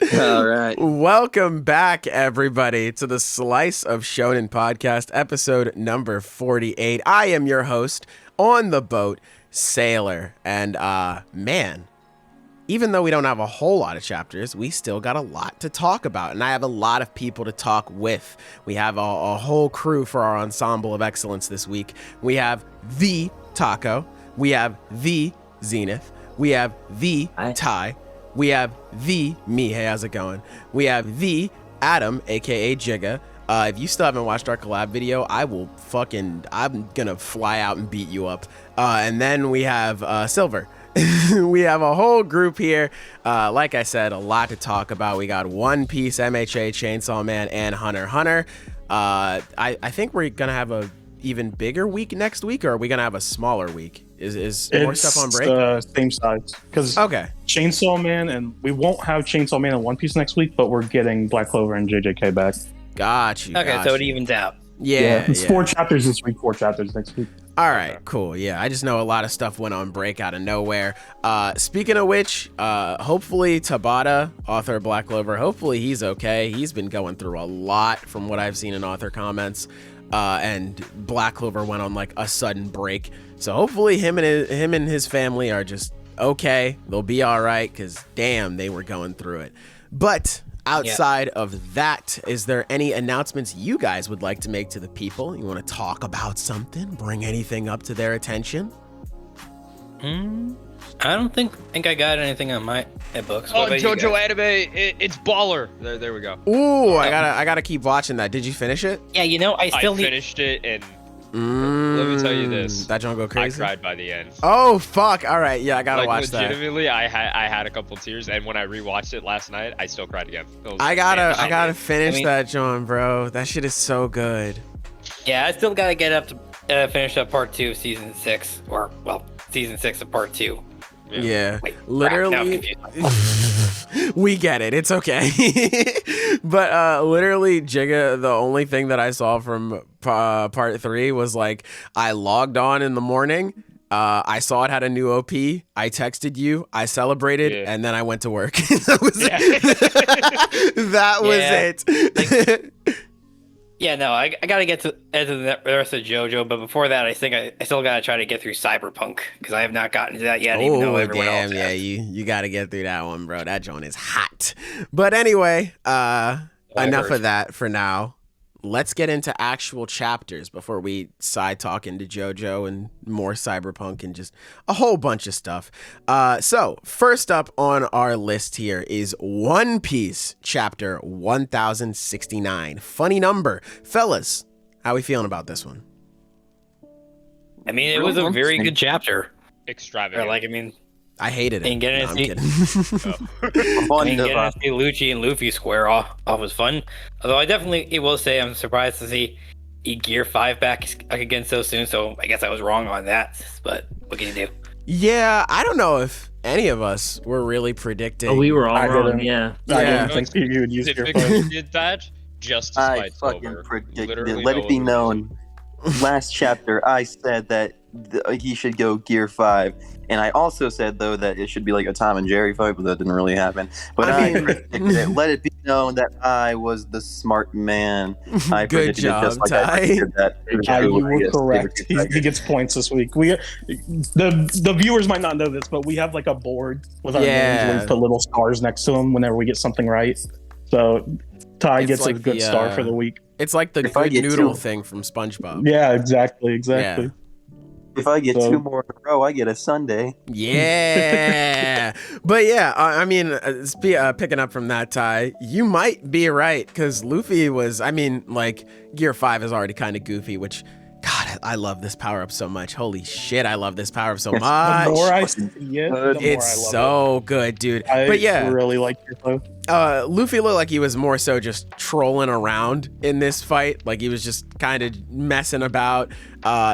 All right. Welcome back, everybody, to the Slice of Shonen Podcast, episode number 48. I am your host on the boat, Sailor. And, man, even though we don't have a whole lot of chapters, we still got a lot to talk about. And I have a lot of people to talk with. We have a whole crew for our Ensomble of Excellence this week. We have the Taco. We have the Zenith. We have the Ty. We have the me. Hey, how's it going? We have the Adam, aka Jigga. If you still haven't watched our collab video, I'm gonna fly out and beat you up. And then we have Silver. We have a whole group here. Like I said, a lot to talk about. We got One Piece, MHA, Chainsaw Man, and Hunter x Hunter. I think we're gonna have a even bigger week next week, or are we gonna have a smaller week? Is more stuff on break? It's the same size. Because Chainsaw Man, and we won't have Chainsaw Man and One Piece next week, but we're getting Black Clover and JJK back. Got you. Okay, so it evens out. Yeah. It's 4 chapters this week, 4 chapters next week. All right, cool. Yeah, I just know a lot of stuff went on break out of nowhere. Speaking of which, hopefully Tabata, author of Black Clover, hopefully he's okay. He's been going through a lot from what I've seen in author comments. And Black Clover went on like a sudden break. So hopefully him and his family are just okay. They'll be all right, because damn, they were going through it. But outside of that, is there any announcements you guys would like to make to the people? You want to talk about something? Bring anything up to their attention? I don't think I got anything on my books. Oh, JoJo anime, it's baller. There we go. Ooh, I gotta keep watching that. Did you finish it? Yeah, I finished it, and let me tell you this: that don't go crazy. I cried by the end. Oh fuck! All right, yeah, I gotta watch that. Legitimately, I had a couple tears, and when I rewatched it last night, I still cried again. I gotta finish that, John, bro. That shit is so good. Yeah, I still gotta get up to finish up part 2 of season 6, or season 6 of part 2. Yeah, Wait, literally. We get it. It's okay. But literally, Jigga, the only thing that I saw from part 3 was like, I logged on in the morning. I saw it had a new OP. I texted you. I celebrated, and then I went to work. That was it. Yeah, no, I gotta get to the rest of JoJo, but before that, I think I still gotta try to get through Cyberpunk, because I have not gotten to that yet, even though everyone else has. Yeah, you gotta get through that one, bro. That joint is hot. But anyway, enough of that for now. Let's get into actual chapters before we side talk into JoJo and more Cyberpunk and just a whole bunch of stuff. So first up on our list here is One Piece chapter 1069. Funny number. Fellas, how we feeling about this one? I mean, it was a very good chapter. Extravagant. I hated it. And getting I'm to kidding. see Lucci and Luffy square off was fun. Although I definitely will say I'm surprised to see Gear 5 back again so soon. So I guess I was wrong on that. But what can you do? Yeah, I don't know if any of us were really predicting. Oh, we were all wrong. Yeah. I didn't think you would use Gear 5. Did that just to I spite fucking Silver. predicted it. Literally Let it be no known. Last chapter, I said that he should go Gear 5. And I also said, though, that it should be like a Tom and Jerry fight, but that didn't really happen. But I predicted it. Let it be known that I was the smart man. I Good predicted job, it just like Ty. I predicted that. You were correct. He gets points this week. The viewers might not know this, but we have like a board with our names where we put little stars next to them whenever we get something right. So Ty gets like a good star for the week. It's like the good noodle thing from SpongeBob. Yeah, exactly. Yeah. If I get 2 more in a row, I get a Sunday. Yeah. But yeah, I mean, picking up from that, Ty, you might be right, because Luffy was, Gear 5 is already kind of goofy, which, God, I love this power-up so much. Holy shit, I love this power-up so much. The more I see it, the more it's I love so good, dude. But yeah, really like Gear 5. Luffy looked like he was more so just trolling around in this fight. Like he was just kind of messing about.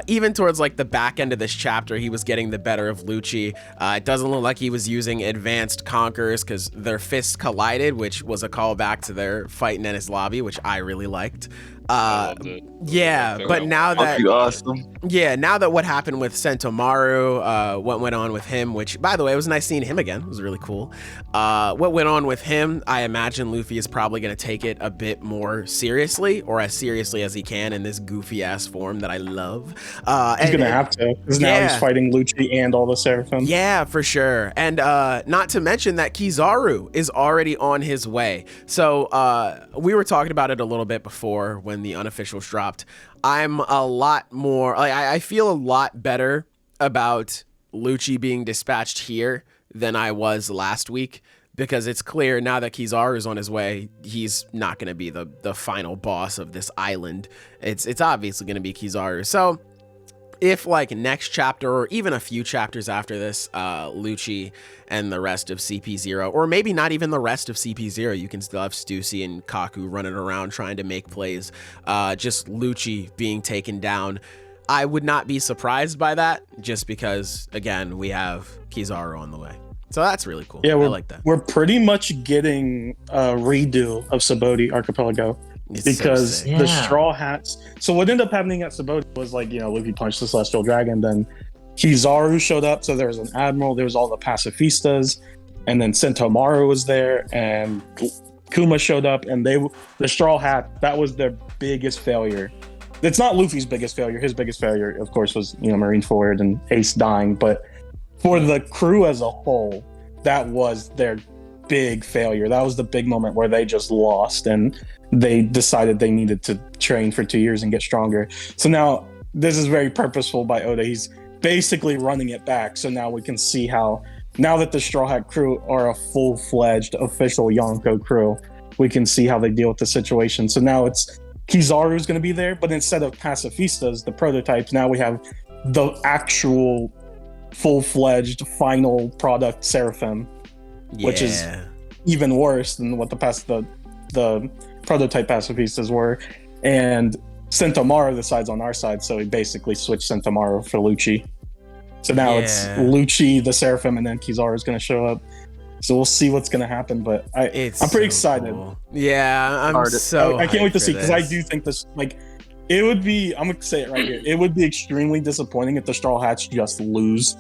Even towards like the back end of this chapter, he was getting the better of Lucci. It doesn't look like he was using advanced conquers because their fists collided, which was a callback to their fight in Ennis Lobby, which I really liked. Yeah, but now that now that what happened with Sentomaru, what went on with him, which by the way, it was nice seeing him again. It was really cool. What went on with him, I imagine Luffy is probably going to take it a bit more seriously, or as seriously as he can, in this goofy ass form that I love. He's going to have to, because now he's fighting Lucci and all the Seraphim. Yeah, for sure. And not to mention that Kizaru is already on his way. So we were talking about it a little bit before when the unofficials dropped. I'm a lot more, like, I feel a lot better about Lucci being dispatched here than I was last week, because it's clear now that Kizaru is on his way, he's not going to be the final boss of this island. It's obviously going to be Kizaru. So if, like, next chapter or even a few chapters after this, Lucci and the rest of CP0, or maybe not even the rest of CP0, you can still have Stussy and Kaku running around trying to make plays, just Lucci being taken down, I would not be surprised by that, just because, again, we have Kizaru on the way. So that's really cool. Yeah, I like that. We're pretty much getting a redo of Sabaody Archipelago. Because the Straw Hats. So what ended up happening at Sabaody was, like, you know, Luffy punched the Celestial Dragon, then Kizaru showed up. So there was an admiral, there was all the pacifistas, and then Sentomaru was there, and Kuma showed up, and the Straw Hat, that was their biggest failure. It's not Luffy's biggest failure. His biggest failure, of course, was, you know, Marineford and Ace dying. But for the crew as a whole, that was their big failure. That was the big moment where they just lost, and they decided they needed to train for 2 years and get stronger. So now this is very purposeful by Oda. He's basically running it back. So now we can see how, now that the Straw Hat crew are a full-fledged official Yonko crew, we can see how they deal with the situation. So now it's Kizaru's going to be there, but instead of pacifistas, the prototypes, now we have the actual full-fledged final product Seraphim, which is even worse than what the prototype pacifistas were. And Sentomaru decides on our side, so we basically switched Sentomaru for Lucci. So now it's Lucci, the Seraphim, and then Kizaru is going to show up. So we'll see what's going to happen, but I'm pretty excited. Cool. Yeah, I can't wait to see, because I do think this, like, it would be, I'm going to say it right here, it would be extremely disappointing if the Straw Hats just lose.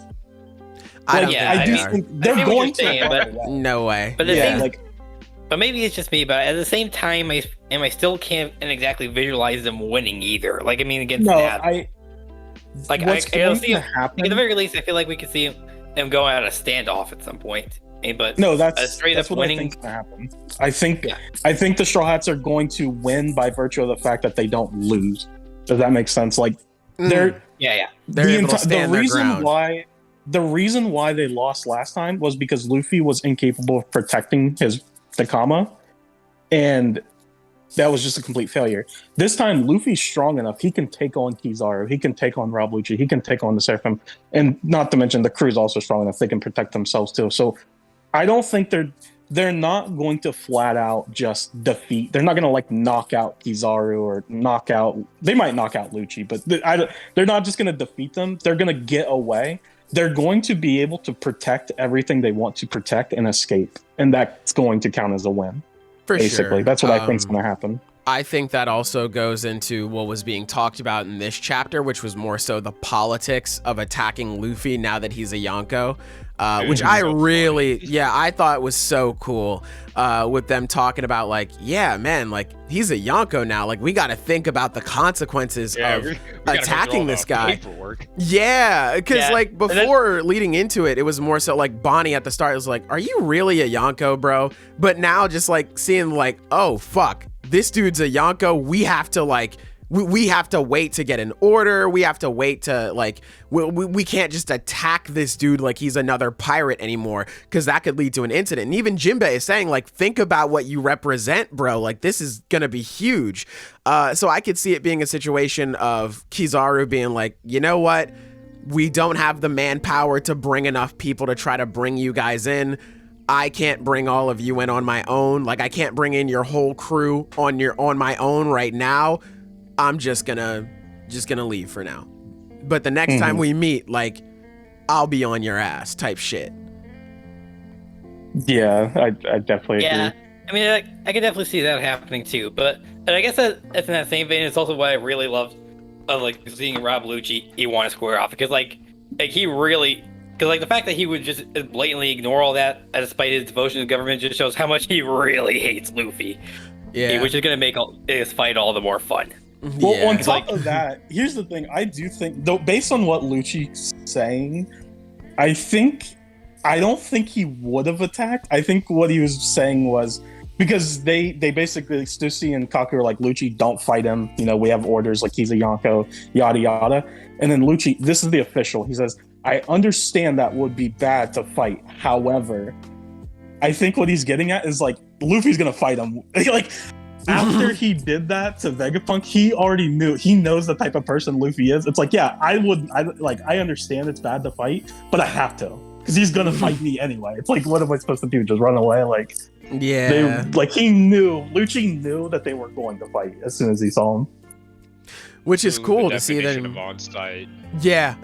I do think they're going to. But, no way. But but maybe it's just me. But at the same time, I still can't exactly visualize them winning either. Like, I mean, against that. At the very least, I feel like we could see them go at a standoff at some point. But no, that's straight up what winning. I think is going to happen. I think the Straw Hats are going to win by virtue of the fact that they don't lose. Does that make sense? Like, they're able to stand their ground. The reason why they lost last time was because Luffy was incapable of protecting his Takama, and that was just a complete failure. This time, Luffy's strong enough; he can take on Kizaru, he can take on Rob Lucci, he can take on the Seraphim, and not to mention the crew's also strong enough; they can protect themselves too. So, I don't think they're not going to flat out just defeat. They're not going to, like, knock out Kizaru or knock out. They might knock out Lucci, but they're not just going to defeat them. They're going to get away. They're going to be able to protect everything they want to protect and escape. And that's going to count as a win. Basically, that's what I think is going to happen. I think that also goes into what was being talked about in this chapter, which was more so the politics of attacking Luffy now that he's a Yonko. Which I really, I thought was so cool, with them talking about, like, yeah, man, like, he's a Yonko now. Like, we got to think about the consequences of attacking this guy. Paperwork. Yeah, because, like, before leading into it, it was more so, like, Bonnie at the start was like, are you really a Yonko, bro? But now just, like, seeing, like, oh, fuck, this dude's a Yonko. We have to, like, we have to wait to get an order. We have to wait to, like, we can't just attack this dude like he's another pirate anymore, because that could lead to an incident. And even Jinbei is saying, like, think about what you represent, bro. Like, this is going to be huge. So I could see it being a situation of Kizaru being like, you know what? We don't have the manpower to bring enough people to try to bring you guys in. I can't bring all of you in on my own. Like, I can't bring in your whole crew on my own right now. I'm just gonna leave for now. But the next time we meet, like, I'll be on your ass type shit. Yeah, I definitely agree. Yeah, I mean, I can definitely see that happening too. But I guess that's in that same vein. It's also what I really loved of, like, seeing Rob Lucci. He want to square off because like he really Because like the fact that he would just blatantly ignore all that, despite his devotion to the government, just shows how much he really hates Luffy. Yeah, which is going to make this fight all the more fun. Well, on top of that, here's the thing. I do think, though, based on what Lucci's saying, I don't think he would have attacked. I think what he was saying was, because they basically, Stussy and Kaku are like, Lucci, don't fight him. You know, we have orders, like he's a Yonko, yada yada. And then Lucci, this is the official. He says, I understand that would be bad to fight. However, I think what he's getting at is like, Luffy's gonna fight him. Like, after he did that to Vegapunk, he already knew. He knows the type of person Luffy is. It's like, yeah, I understand it's bad to fight, but I have to, because he's gonna fight me anyway. It's like, what am I supposed to do? Just run away? Like, yeah. Lucci knew that they were going to fight as soon as he saw him. Which is cool to see that. On site. Yeah.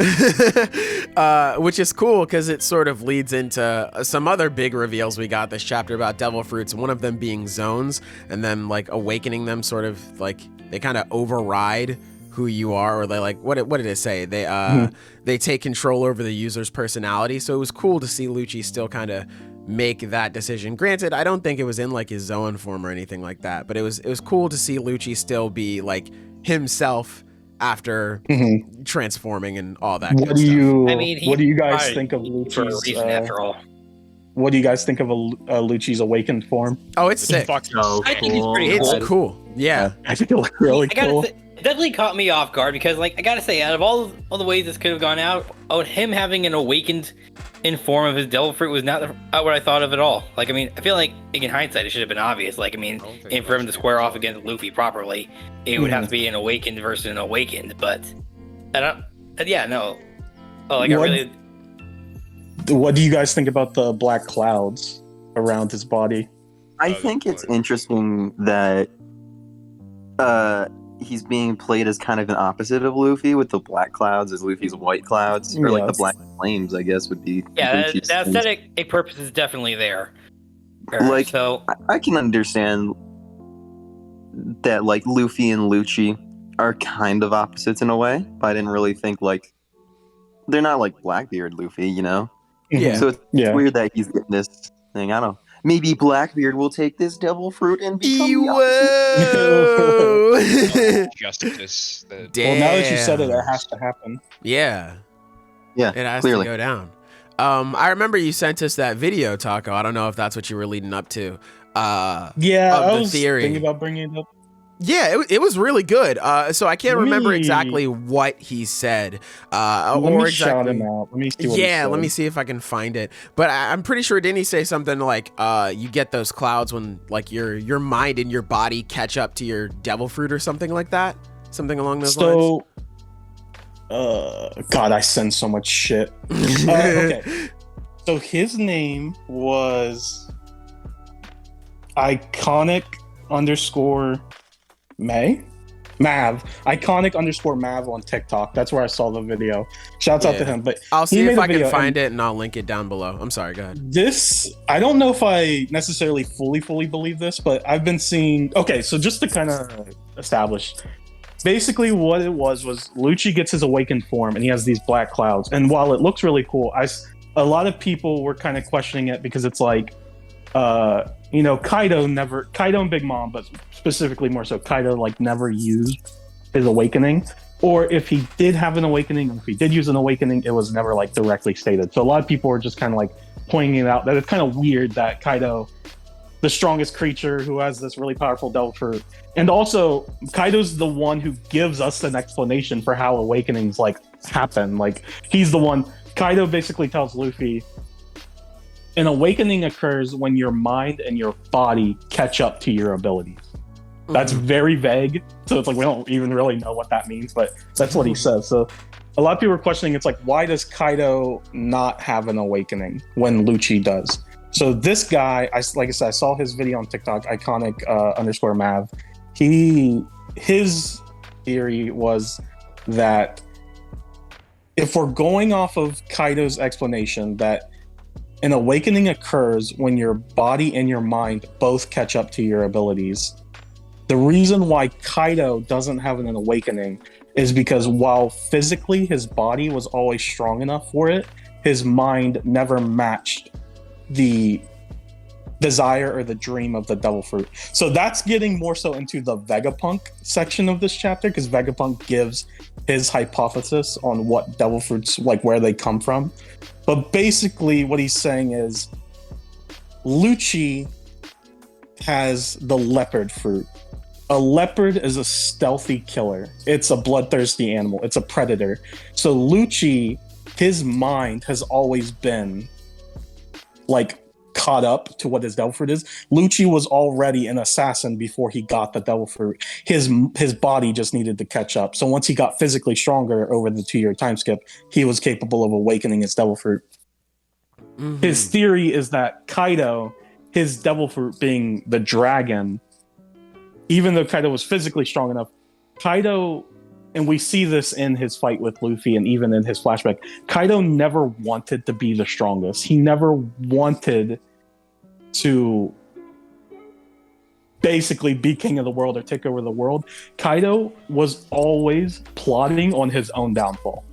Which is cool because it sort of leads into some other big reveals we got this chapter about devil fruits, one of them being zones, and then like awakening them, sort of like they kind of override who you are, or they like, what did it say? They take control over the user's personality. So it was cool to see Lucci still kind of make that decision. Granted, I don't think it was in like his Zoan form or anything like that, but it was cool to see Lucci still be like himself after transforming and all that. What do you guys think of Lucci's? After all, what do you guys think of Lucci's awakened form? Oh, it's sick. I think it's pretty cool. It's cool. Yeah, I think it looks really cool. It definitely caught me off guard because, like, I gotta say, out of all the ways this could have gone out, him having an awakened in form of his devil fruit was not what I thought of at all. Like, I mean, I feel like in hindsight it should have been obvious. Like, I mean, and for him to square off against Luffy properly, it would have to be an awakened versus an awakened. But I don't. Yeah, no. Oh, like What do you guys think about the black clouds around his body? I think it's interesting that he's being played as kind of an opposite of Luffy, with the black clouds as Luffy's white clouds, or like the black flames, I guess would be. Yeah, the aesthetic purpose is definitely there. Like, so I can understand that, like, Luffy and Lucci are kind of opposites in a way, but I didn't really think, like, they're not like Blackbeard Luffy, you know? Yeah. So it's weird that he's getting this thing. I don't know. Maybe Blackbeard will take this devil fruit and become justice. Well, now that you said it has to happen. Yeah. Yeah, it has clearly to go down. I remember you sent us that video, Taco. I don't know if that's what you were leading up to. I was thinking about bringing it up. Yeah, it was really good. So I can't remember exactly what he said. Let me shout him out. Let me see what he said. Let me see if I can find it. But I'm pretty sure, didn't he say something like, you get those clouds when like your mind and your body catch up to your devil fruit or something like that? Something along those lines? God, I send so much shit. Okay. So his name was Iconic_Mav. Iconic_Mav on TikTok. That's where I saw the video. Shouts out to him. But I'll see if I can find it and I'll link it down below. I'm sorry, go ahead. I don't know if I necessarily fully believe this, but I've been seeing. Okay, so just to kind of establish, basically what it was Lucci gets his awakened form and he has these black clouds. And while it looks really cool, a lot of people were kind of questioning it because it's like, Kaido and Big Mom, but specifically more so Kaido, like, never used his awakening. Or if he did have an awakening, and if he did use an awakening, it was never like directly stated. So a lot of people were just kind of like pointing it out that it's kind of weird that Kaido, the strongest creature who has this really powerful devil fruit, and also Kaido's the one who gives us an explanation for how awakenings like happen. Like, he's the one. Kaido basically tells Luffy, an awakening occurs when your mind and your body catch up to your abilities. That's very vague, so it's like we don't even really know what that means, but that's what he says. So a lot of people are questioning, it's like, why does Kaido not have an awakening when Lucci does? So this guy, like I said, I saw his video on TikTok, Iconic_Mav. His theory was that if we're going off of Kaido's explanation that an awakening occurs when your body and your mind both catch up to your abilities, the reason why Kaido doesn't have an awakening is because while physically his body was always strong enough for it, his mind never matched the desire or the dream of the devil fruit. So that's getting more so into the Vegapunk section of this chapter, because Vegapunk gives his hypothesis on what devil fruits, like where they come from. But basically what he's saying is Lucci has the leopard fruit. A leopard is a stealthy killer. It's a bloodthirsty animal. It's a predator. So Lucci, his mind has always been like caught up to what his devil fruit is. Lucci was already an assassin before he got the devil fruit. His body just needed to catch up. So once he got physically stronger over the 2-year time skip, he was capable of awakening his devil fruit. Mm-hmm. His theory is that Kaido, his devil fruit being the dragon, even though Kaido was physically strong enough, Kaido, and we see this in his fight with Luffy and even in his flashback, Kaido never wanted to be the strongest. He never wanted to basically be king of the world or take over the world. Kaido was always plotting on his own downfall.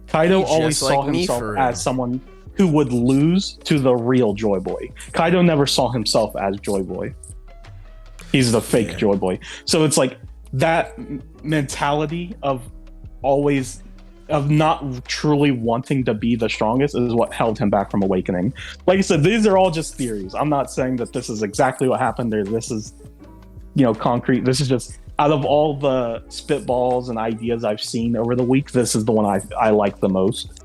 Kaido always saw himself as someone who would lose to the real Joy Boy. Kaido never saw himself as Joy Boy. He's the fake Joy Boy. So it's like that mentality of not truly wanting to be the strongest is what held him back from awakening. Like I said, these are all just theories. I'm not saying that this is exactly what happened or this is, concrete. This is just out of all the spitballs and ideas I've seen over the week, this is the one I like the most.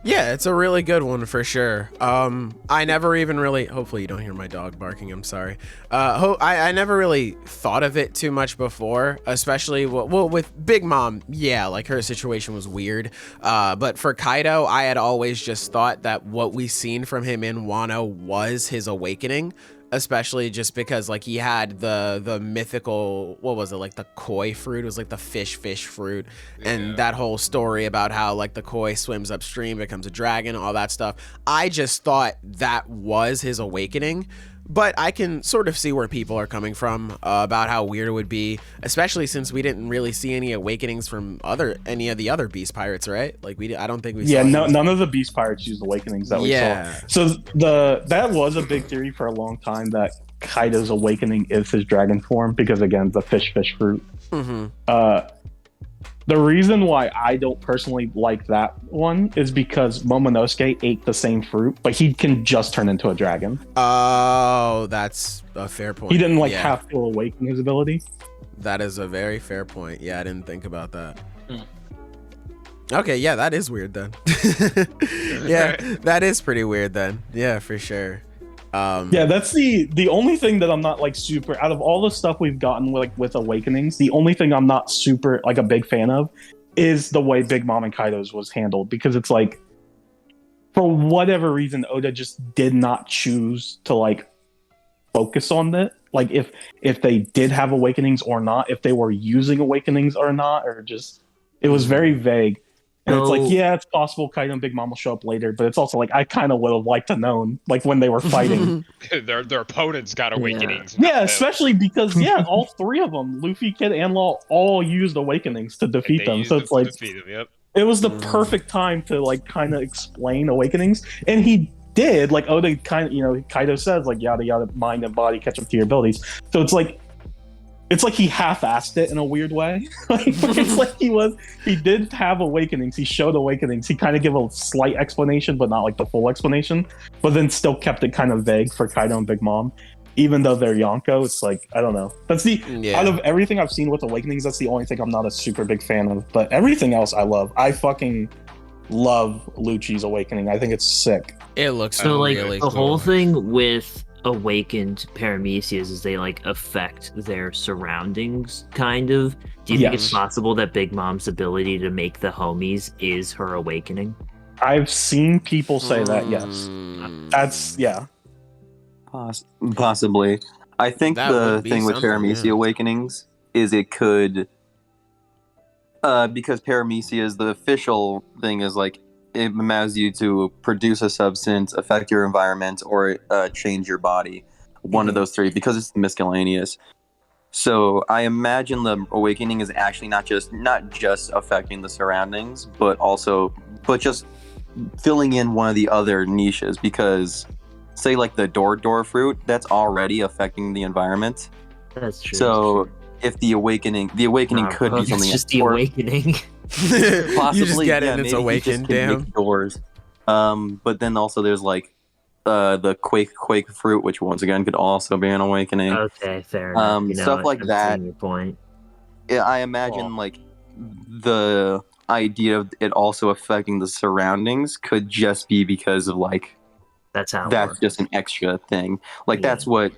Yeah, it's a really good one for sure. I never even really, hopefully you don't hear my dog barking, I'm sorry. I never really thought of it too much before, especially with Big Mom. Yeah, like her situation was weird. But for Kaido, I had always just thought that what we seen from him in Wano was his awakening. Especially just because like he had the mythical, what was it, like the koi fruit? It was like the fish fruit. And that whole story about how like the koi swims upstream, becomes a dragon, all that stuff. I just thought that was his awakening. But I can sort of see where people are coming from about how weird it would be, especially since we didn't really see any awakenings from any of the other Beast Pirates, right? Like I don't think we saw none of the Beast Pirates used awakenings that we saw. So that was a big theory for a long time, that Kaido's awakening is his dragon form, because again, the fish fruit. Mm-hmm. The reason why I don't personally like that one is because Momonosuke ate the same fruit, but he can just turn into a dragon. Oh, that's a fair point. He didn't have to awaken his ability. That is a very fair point. Yeah, I didn't think about that. Okay, yeah, that is weird then. Yeah, that is pretty weird then. Yeah, for sure. That's the only thing that I'm not like super, out of all the stuff we've gotten with awakenings, the only thing I'm not super like a big fan of is the way Big Mom and Kaido's was handled, because it's like, for whatever reason, Oda just did not choose to like focus on it. Like if they did have awakenings or not, if they were using awakenings or not, or just, it was very vague. And it's like, yeah, it's possible Kaido and Big Mom will show up later, but it's also like, I kind of would have liked to known, like when they were fighting. their opponents got awakenings. Yeah, especially because, all three of them, Luffy, Kid, and Law, all used awakenings to defeat them. So it's like, it was the perfect time to like kind of explain awakenings. And he did, like Oda kind of, Kaido says like, yada, yada, mind and body catch up to your abilities. So it's like he half-assed it in a weird way. It's like he did have awakenings. He showed awakenings. He kind of gave a slight explanation, but not like the full explanation, but then still kept it kind of vague for Kaido and Big Mom. Even though they're Yonko, it's like, I don't know. That's out of everything I've seen with awakenings, that's the only thing I'm not a super big fan of. But everything else I love. I fucking love Lucci's awakening. I think it's sick. It looks so really the cool. whole thing with awakened Paramecias is they like affect their surroundings, kind of. Do you think it's possible that Big Mom's ability to make the homies is her awakening? I've seen people say that, yes. That's possibly. I think the thing with Paramecia awakenings is it could because Paramecia is the official thing, is like it allows you to produce a substance, affect your environment, or change your body. One of those three, because it's miscellaneous. So I imagine the awakening is actually not just affecting the surroundings, but just filling in one of the other niches, because say like the door fruit, that's already affecting the environment. That's true. So if the awakening could be something. It's just the awakening. Possibly, you just get it and it's maybe awakened. Damn. Doors. But then also there's like the quake fruit, which once again could also be an awakening. Okay, fair enough. Stuff like that. Your point. Yeah, I imagine like the idea of it also affecting the surroundings could just be because of like that's just an extra thing. Like that's what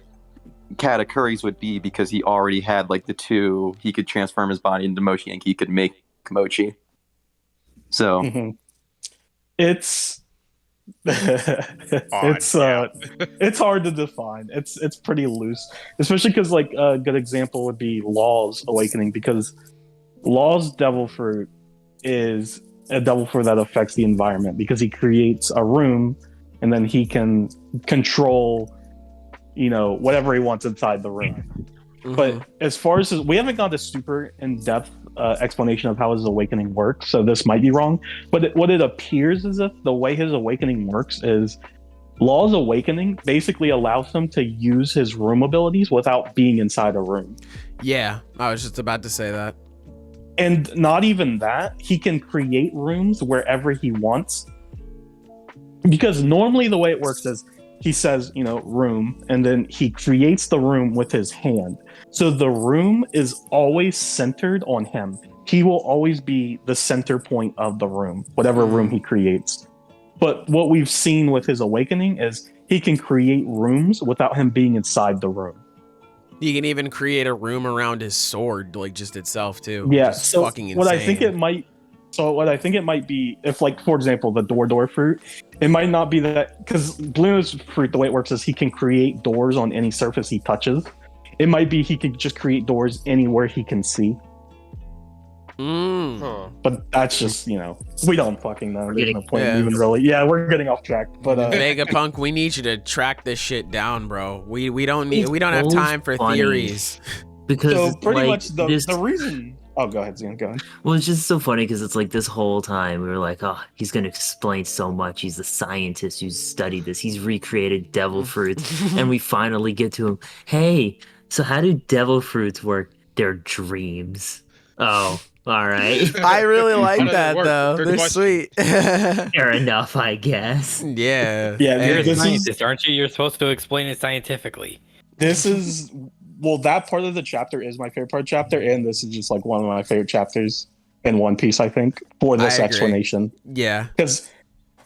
Katakuri's would be, because he already had like the two. He could transform his body into mochi and he could make mochi. So it's it's hard to define. It's pretty loose, especially because like a good example would be Law's awakening, because Law's devil fruit is a devil fruit that affects the environment, because he creates a room and then he can control, whatever he wants inside the room. But as far as we haven't got a super in-depth explanation of how his awakening works, so this might be wrong. But what it appears as if the way his awakening works is Law's awakening basically allows him to use his room abilities without being inside a room. Yeah, I was just about to say that. And not even that, he can create rooms wherever he wants. Because normally the way it works is he says, room, and then he creates the room with his hand. So the room is always centered on him. He will always be the center point of the room, whatever room he creates. But what we've seen with his awakening is he can create rooms without him being inside the room. He can even create a room around his sword, like just itself too. Yeah, so fucking insane. What I think it might be, if like, for example, the door fruit, it might not be that, because Blue's fruit, the way it works is he can create doors on any surface he touches. It might be he could just create doors anywhere he can see. But that's just, we don't fucking know. There's no point even really. Yeah, we're getting off track. But Vegapunk, we need you to track this shit down, bro. We don't have time for theories. Because so pretty much the reason. Oh, go ahead, Zion. Go ahead. Well, it's just so funny because it's like this whole time we were like, oh, he's going to explain so much. He's the scientist who's studied this. He's recreated devil fruits. And we finally get to him. Hey, so how do devil fruits work? They're dreams. Oh, all right. I really like that, though. They're sweet. Fair enough, I guess. Yeah. Yeah, you're a scientist, aren't you? You're supposed to explain it scientifically. This is... Well, that part of the chapter is my favorite part of the chapter, and this is just like one of my favorite chapters in One Piece, I think, for this explanation. Yeah. Because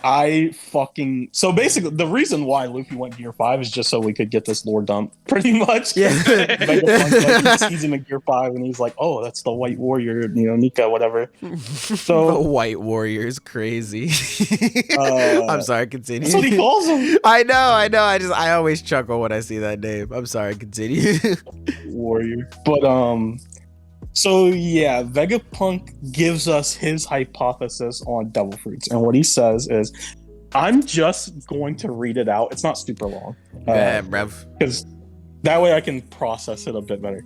so basically, the reason why Luffy went Gear 5 is just so we could get this lore dump, pretty much. Yeah. Vegapunk, he sees him in Gear 5, and he's like, oh, that's the White Warrior, Nika, whatever. So the White Warrior is crazy. I'm sorry, continue. That's what he calls him. I know. I always chuckle when I see that name. I'm sorry, continue. Warrior. But, so yeah, Vegapunk gives us his hypothesis on devil fruits, and what he says is, I'm just going to read it out. It's not super long, because that way I can process it a bit better.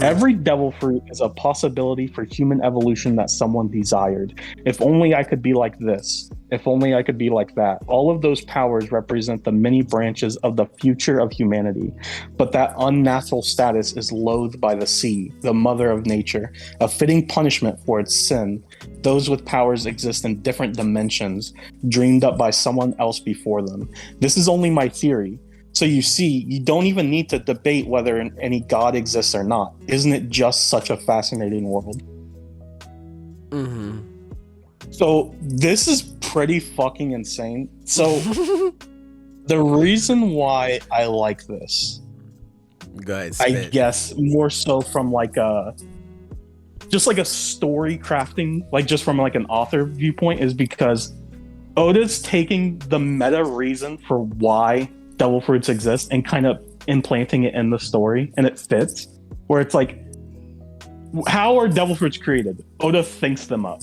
Every devil fruit is a possibility for human evolution that someone desired. If only I could be like this. If only I could be like that. All of those powers represent the many branches of the future of humanity. But that unnatural status is loathed by the sea, the mother of nature, a fitting punishment for its sin. Those with powers exist in different dimensions, dreamed up by someone else before them. This is only my theory. So you see, you don't even need to debate whether any god exists or not. Isn't it just such a fascinating world? So this is pretty fucking insane. So the reason why I like this, I guess more so from like just like a story crafting, like just from like an author viewpoint, is because Oda's taking the meta reason for why devil fruits exist and kind of implanting it in the story, and it fits. Where it's like, how are devil fruits created? Oda thinks them up.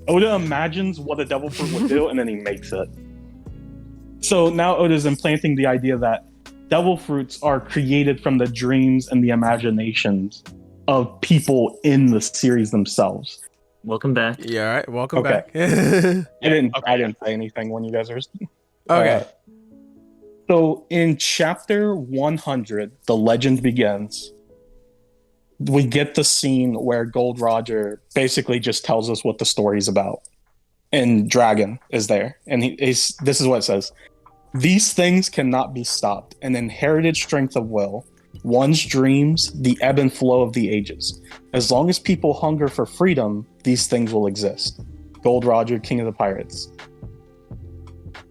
Oda imagines what a devil fruit would do, and then he makes it. So now Oda's implanting the idea that devil fruits are created from the dreams and the imaginations of people in the series themselves. welcome back. Yeah, all right. Welcome back. I didn't say anything when you guys were. Okay. So in chapter 100, the legend begins. We get the scene where Gold Roger basically just tells us what the story's about. And Dragon is there. And this is what it says. These things cannot be stopped. An inherited strength of will. One's dreams, the ebb and flow of the ages. As long as people hunger for freedom, these things will exist. Gold Roger, King of the Pirates.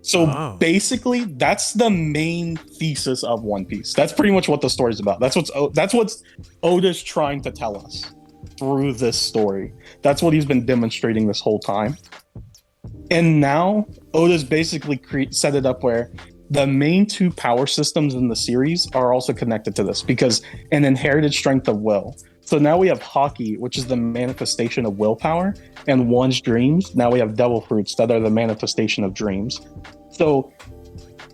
So basically, that's the main thesis of One Piece. That's pretty much what the story's about. That's what Oda's trying to tell us through this story. That's what he's been demonstrating this whole time. And now Oda's basically set it up where the main two power systems in the series are also connected to this because an inherited strength of will. So now we have Haki, which is the manifestation of willpower, and One's dreams. Now we have Devil Fruits that are the manifestation of dreams. So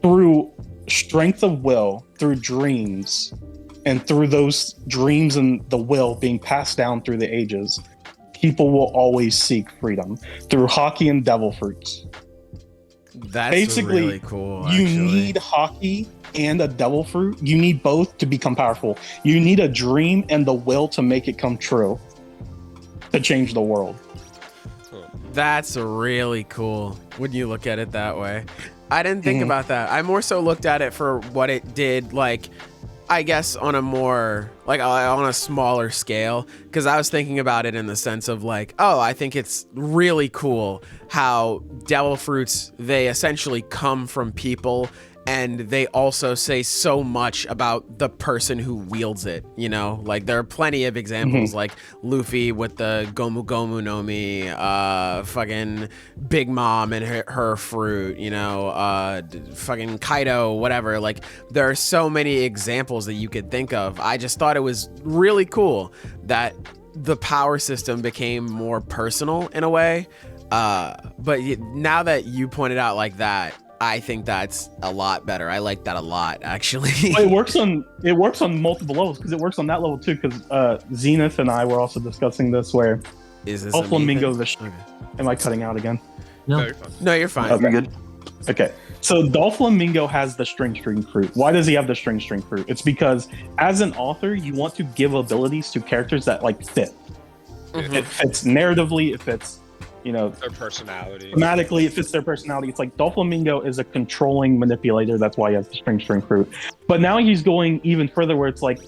through strength of will, through dreams, and through those dreams and the will being passed down through the ages, people will always seek freedom through Haki and Devil Fruits. That's basically really cool. You need Haki and a Devil Fruit. You need both to become powerful. You need a dream and the will to make it come true to change the world. That's really cool when you look at it that way. I didn't think about that. I more so looked at it for what it did, like, I guess on a more, like, on a smaller scale, because I was thinking about it in the sense of like, oh, I think it's really cool how Devil Fruits, they essentially come from people, and they also say so much about the person who wields it, you know? Like, there are plenty of examples, like Luffy with the Gomu Gomu no Mi, fucking Big Mom and her fruit, you know, fucking Kaido, whatever. Like, there are so many examples that you could think of. I just thought it was really cool that the power system became more personal in a way. But now that you pointed out like that, I think that's a lot better. I like that a lot, actually. Well, it works on multiple levels because it works on that level too. Because Zenith and I were also discussing this. Where is this Doflamingo? Am I cutting out again? No, you're fine. Okay. You're good. Okay, so Doflamingo has the string fruit. Why does he have the string fruit? It's because as an author, you want to give abilities to characters that like fit. It fits narratively. It fits. You know, their personality. Thematically, it fits their personality. It's like Doflamingo is a controlling manipulator. That's why he has the string fruit. But now he's going even further where it's like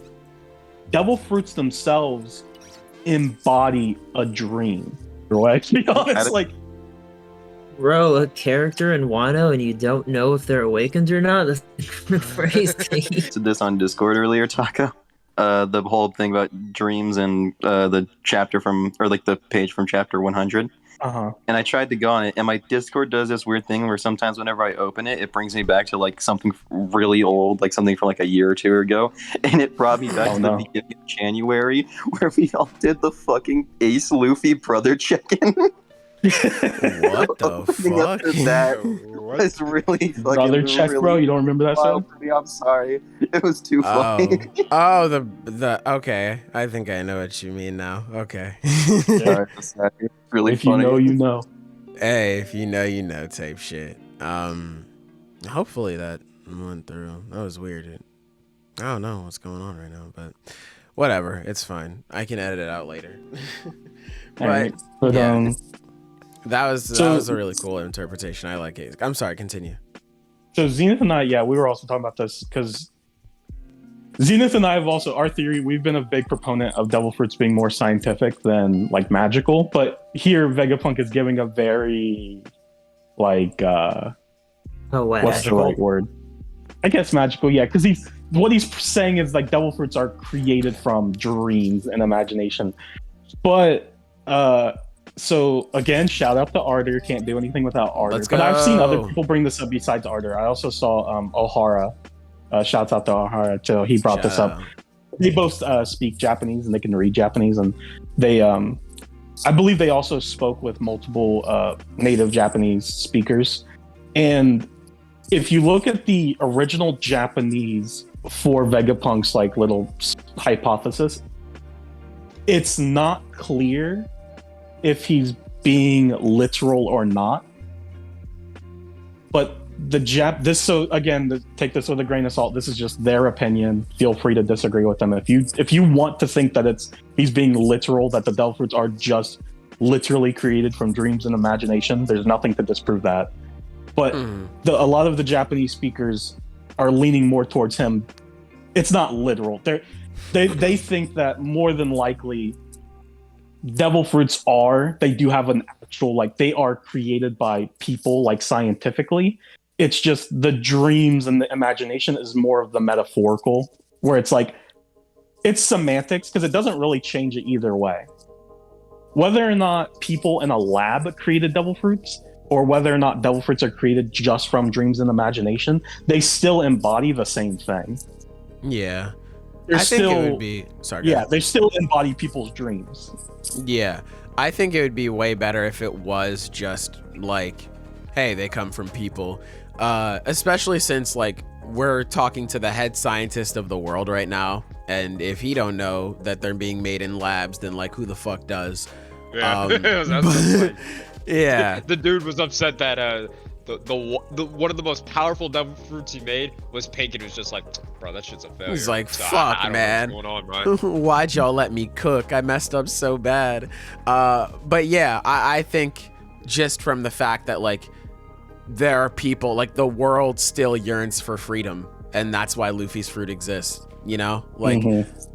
Devil Fruits themselves embody a dream. Right? You know, it's like, bro, a character in Wano and you don't know if they're awakened or not? That's crazy. Said this on Discord earlier, Taka. The whole thing about dreams and the chapter from, or like the page from chapter 100. And I tried to go on it, and my Discord does this weird thing where sometimes whenever I open it, it brings me back to like something really old, like something from like a year or two ago, and it brought me back to the beginning of January where we all did the fucking Ace Luffy brother check-in. What the fuck? That was really fucking brother check, really, bro. You don't remember that song? I'm sorry, it was too funny. The okay. I think I know what you mean now. Okay. Sorry, really if funny. You know, you know. Hey, if you know, you know, type shit. Hopefully that went through. That was weird. I don't know what's going on right now, but whatever. It's fine. I can edit it out later. But yeah. That was a really cool interpretation. I like it. I'm sorry, continue. So Zenith and I, we were also talking about this because Zenith and I have also, our theory, we've been a big proponent of Devil Fruits being more scientific than like magical. But here Vegapunk is giving a very like what's the right word? I guess magical, yeah, because what he's saying is like Devil Fruits are created from dreams and imagination. But so again, shout out to Arter. Can't do anything without Arter. But I've seen other people bring this up besides Arter. I also saw Ohara. Shouts out to Ohara too. He brought this up. They both speak Japanese and they can read Japanese, and they I believe they also spoke with multiple native Japanese speakers. And if you look at the original Japanese for Vegapunk's like little hypothesis, it's not clear if he's being literal or not. But take this with a grain of salt. This is just their opinion. Feel free to disagree with them. If you want to think that he's being literal, that the devil fruits are just literally created from dreams and imagination, there's nothing to disprove that. But a lot of the Japanese speakers are leaning more towards him. It's not literal. They think that more than likely devil fruits they do have an actual, like, they are created by people, like, scientifically. It's just the dreams and the imagination is more of the metaphorical, where it's like, it's semantics, because it doesn't really change it either way. Whether or not people in a lab created devil fruits, or whether or not devil fruits are created just from dreams and imagination, they still embody the same thing. Yeah. They still embody people's dreams. Yeah. I think it would be way better if it was just like, hey, they come from people. Especially since, like, we're talking to the head scientist of the world right now, and if he don't know that they're being made in labs, then, like, who the fuck does? Yeah. Yeah. The dude was upset that the one of the most powerful devil fruits he made was pink, and it was just like, bro, that shit's a failure. He's like, so fuck, I don't man. know what's going on, bro. Why'd y'all let me cook? I messed up so bad. But yeah, I think just from the fact that, like, there are people, like, the world still yearns for freedom, and that's why Luffy's fruit exists, you know? Like,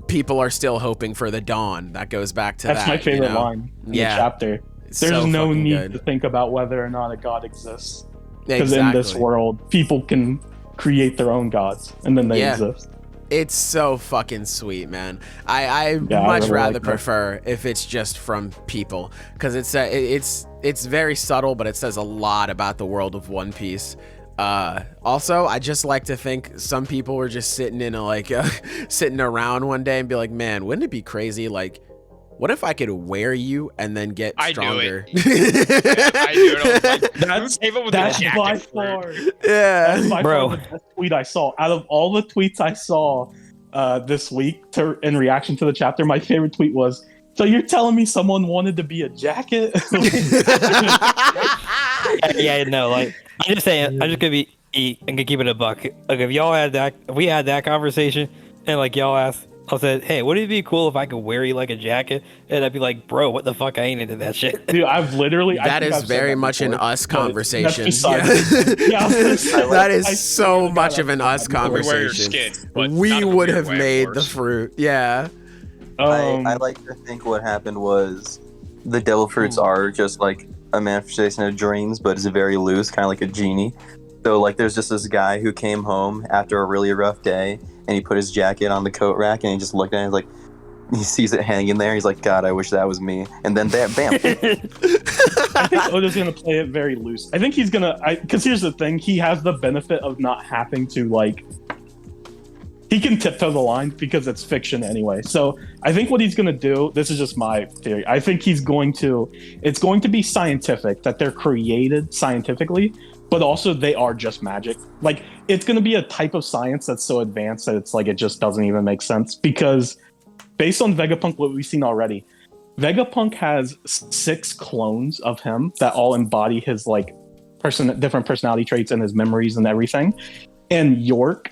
people are still hoping for the dawn. That goes back to That's my favorite line in the chapter. There's no need to think about whether or not a god exists. Because in this world, people can create their own gods, and then they exist. It's so fucking sweet, man. I much really rather prefer if it's just from people, because it's very subtle, but it says a lot about the world of One Piece. Also, I just like to think some people were just sitting sitting around one day and be like, man, wouldn't it be crazy? Like, what if I could wear you and then get stronger? I knew it. I was like, that's by far. Yeah, that's by far the best tweet I saw. Out of all the tweets I saw this week in reaction to the chapter, my favorite tweet was, "So you're telling me someone wanted to be a jacket?" Yeah, no, like, I'm just saying, I'm gonna keep it a buck. Like, if we had that conversation, and, like, y'all asked, I said, hey, wouldn't it be cool if I could wear you like a jacket? And I'd be like, bro, what the fuck? I ain't into that shit. Dude, I've literally... That is very much an us conversation. That is so much of an us conversation. We would have made the fruit. Yeah. I like to think what happened was the devil fruits are just like a manifestation of dreams, but it's very loose, kind of like a genie. So, like, there's just this guy who came home after a really rough day, and he put his jacket on the coat rack, and he just looked at it, and he's like, he sees it hanging there, he's like, God, I wish that was me. And then bam. I think Oda's gonna play it very loose. I think he's gonna, because here's the thing, he has the benefit of not having to, like, he can tiptoe the line because it's fiction anyway. So I think what he's going to do, this is just my theory, I think it's going to be scientific, that they're created scientifically, but also they are just magic. Like, it's going to be a type of science that's so advanced that it's like, it just doesn't even make sense, because based on Vegapunk, what we've seen already, Vegapunk has 6 clones of him that all embody his, like, different personality traits and his memories and everything. And York,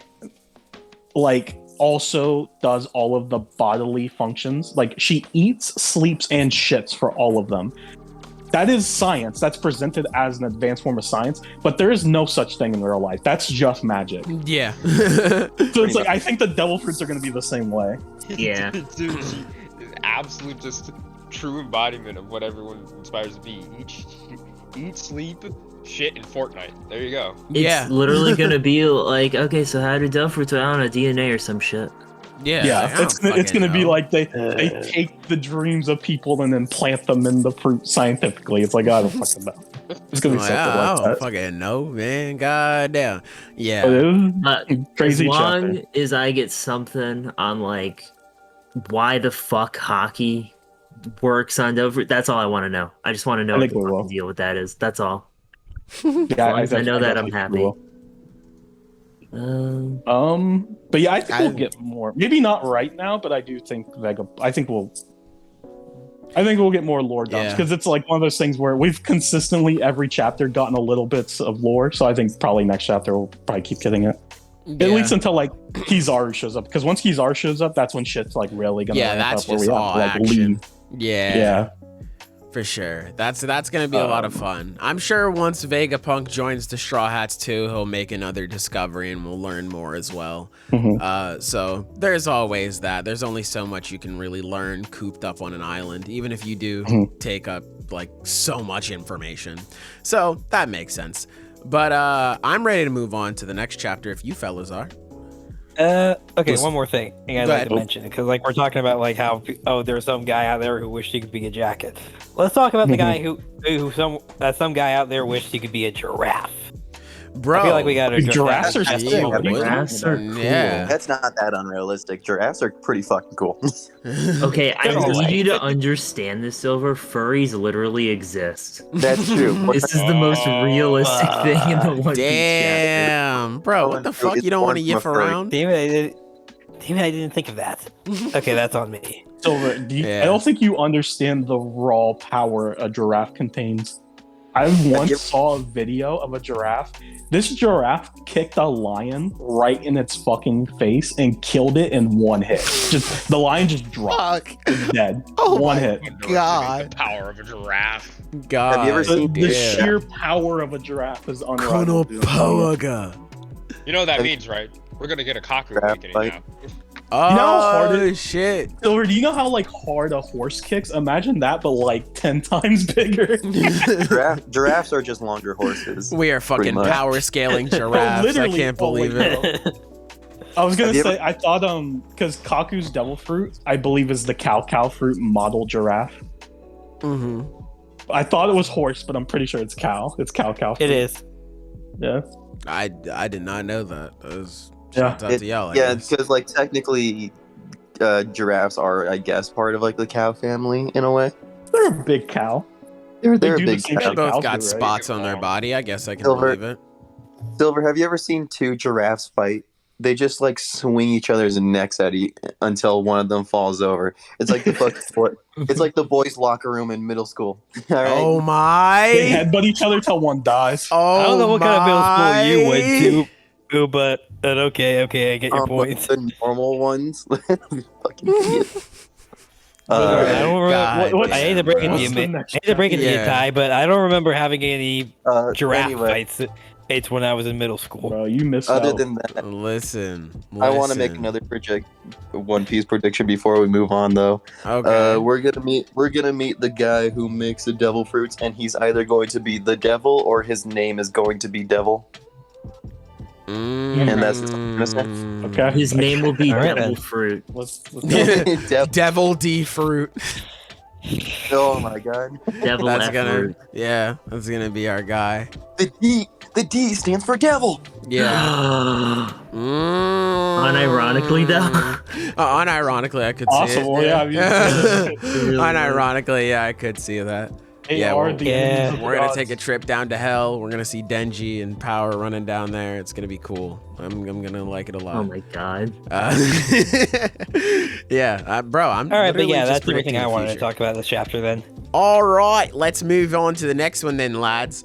like, also does all of the bodily functions. Like, she eats, sleeps, and shits for all of them. That is science. That's presented as an advanced form of science, but there is no such thing in real life. That's just magic. Yeah. So it's like, I think the devil fruits are going to be the same way. Yeah. Dude, absolute just true embodiment of what everyone aspires to be. Eat, sleep, shit, in Fortnite. There you go. It's literally gonna be like, okay, so how do devil fruits, I don't know, DNA or some shit? Yeah, it's gonna be like they take the dreams of people and then plant them in the fruit scientifically. It's like, I don't fucking know. It's gonna be something like that. I don't fucking know, man. God damn. Yeah. Crazy. As long as I get something on, like, why the fuck hockey works on devil fruit, that's all I want to know. I just want to know what the fucking deal with that is. That's all. Yeah, I know that I'm happy. Cool. But yeah, I think we'll get more. Maybe not right now, but I do think we'll. I think we'll get more lore dumps because it's like one of those things where we've consistently every chapter gotten a little bits of lore. So I think probably next chapter we'll probably keep getting it. At least until like Kizaru shows up. Because once Kizaru shows up, that's when shit's like really gonna that's up where just we all have to, like, action. leave. Yeah. For sure. That's gonna be a lot of fun. I'm sure once Vegapunk joins the Straw Hats too, he'll make another discovery and we'll learn more as well. So there's always that. There's only so much you can really learn cooped up on an island, even if you do take up like so much information. So that makes sense. But I'm ready to move on to the next chapter if you fellas are. Okay, one more thing I'd like to mention, because like we're talking about like how there's some guy out there who wished he could be a jacket. Let's talk about the guy who some guy out there wished he could be a giraffe. Bro, I feel like we got to giraffes are Giraffes are cool. Yeah. That's not that unrealistic. Giraffes are pretty fucking cool. Okay, I need you to understand this, Silver. Furries literally exist. That's true. This is the most realistic thing in the One Piece Damn, bro, what the fuck? You don't want to yiff around? Damn it, I didn't think of that. Okay, that's on me. Silver, I don't think you understand the raw power a giraffe contains. I once saw a video of a giraffe. This giraffe kicked a lion right in its fucking face and killed it in one hit. Just the lion just dropped. It's dead. One hit. God. The power of a giraffe. God. Have you ever seen The sheer power of a giraffe is unrivaled. Konopoga. You know what that means, right? We're gonna get a Kaku awakening now. Oh, you know how hard shit. Silver, do you know how like hard a horse kicks? Imagine that, but like 10 times bigger. Giraffes are just longer horses. We are fucking power scaling giraffes. I can't believe it. I was gonna say, I thought because Kaku's devil fruit, I believe, is the cow fruit model giraffe. I thought it was horse, but I'm pretty sure it's cow. It's cow fruit. It is. Yeah. I did not know that. That was Yeah. shouts out to y'all. Because like technically, giraffes are, I guess, part of like the cow family in a way. They're a big cow. They're a do big the same cow. They both cows got do, right? spots on their body. I guess I can Silver. believe it. Silver, have you ever seen two giraffes fight? They just like swing each other's necks at until one of them falls over. It's like the it's like the boys' locker room in middle school. All right? Oh my! They headbutt each other till one dies. Oh, I don't know what kind of middle school you my. went to, but okay, I get your points. The normal ones. Fucking idiot. I don't remember. What's- I hate to break it to what's you, the man. I next hate to break it to you, chapter? Ty, but I don't remember having any giraffe anyway, fights when I was in middle school. Bro, you missed other out. than that, Listen. I want to make another One Piece prediction before we move on, though. Okay. We're gonna meet the guy who makes the devil fruits, and he's either going to be the devil or his name is going to be Devil. And that's Okay. His name will be All right, Devil then. Fruit. Let's go. Devil D fruit. Oh my god. Devil That's F gonna, Fruit. that's gonna be our guy. The D stands for devil. Yeah. Unironically, though. Unironically, I could see Awesome. it. Well, yeah, I mean, Unironically, yeah, I could see that. they Yeah, are well, the enemies of the We're gonna gods. take a trip down to hell. We're gonna see Denji and Power running down there. It's gonna be cool. I'm gonna like it a lot. Oh my god. Bro, I'm All right, but literally yeah, just that's everything predicting I the wanted to future. talk about this chapter then. All right, let's move on to the next one then, lads.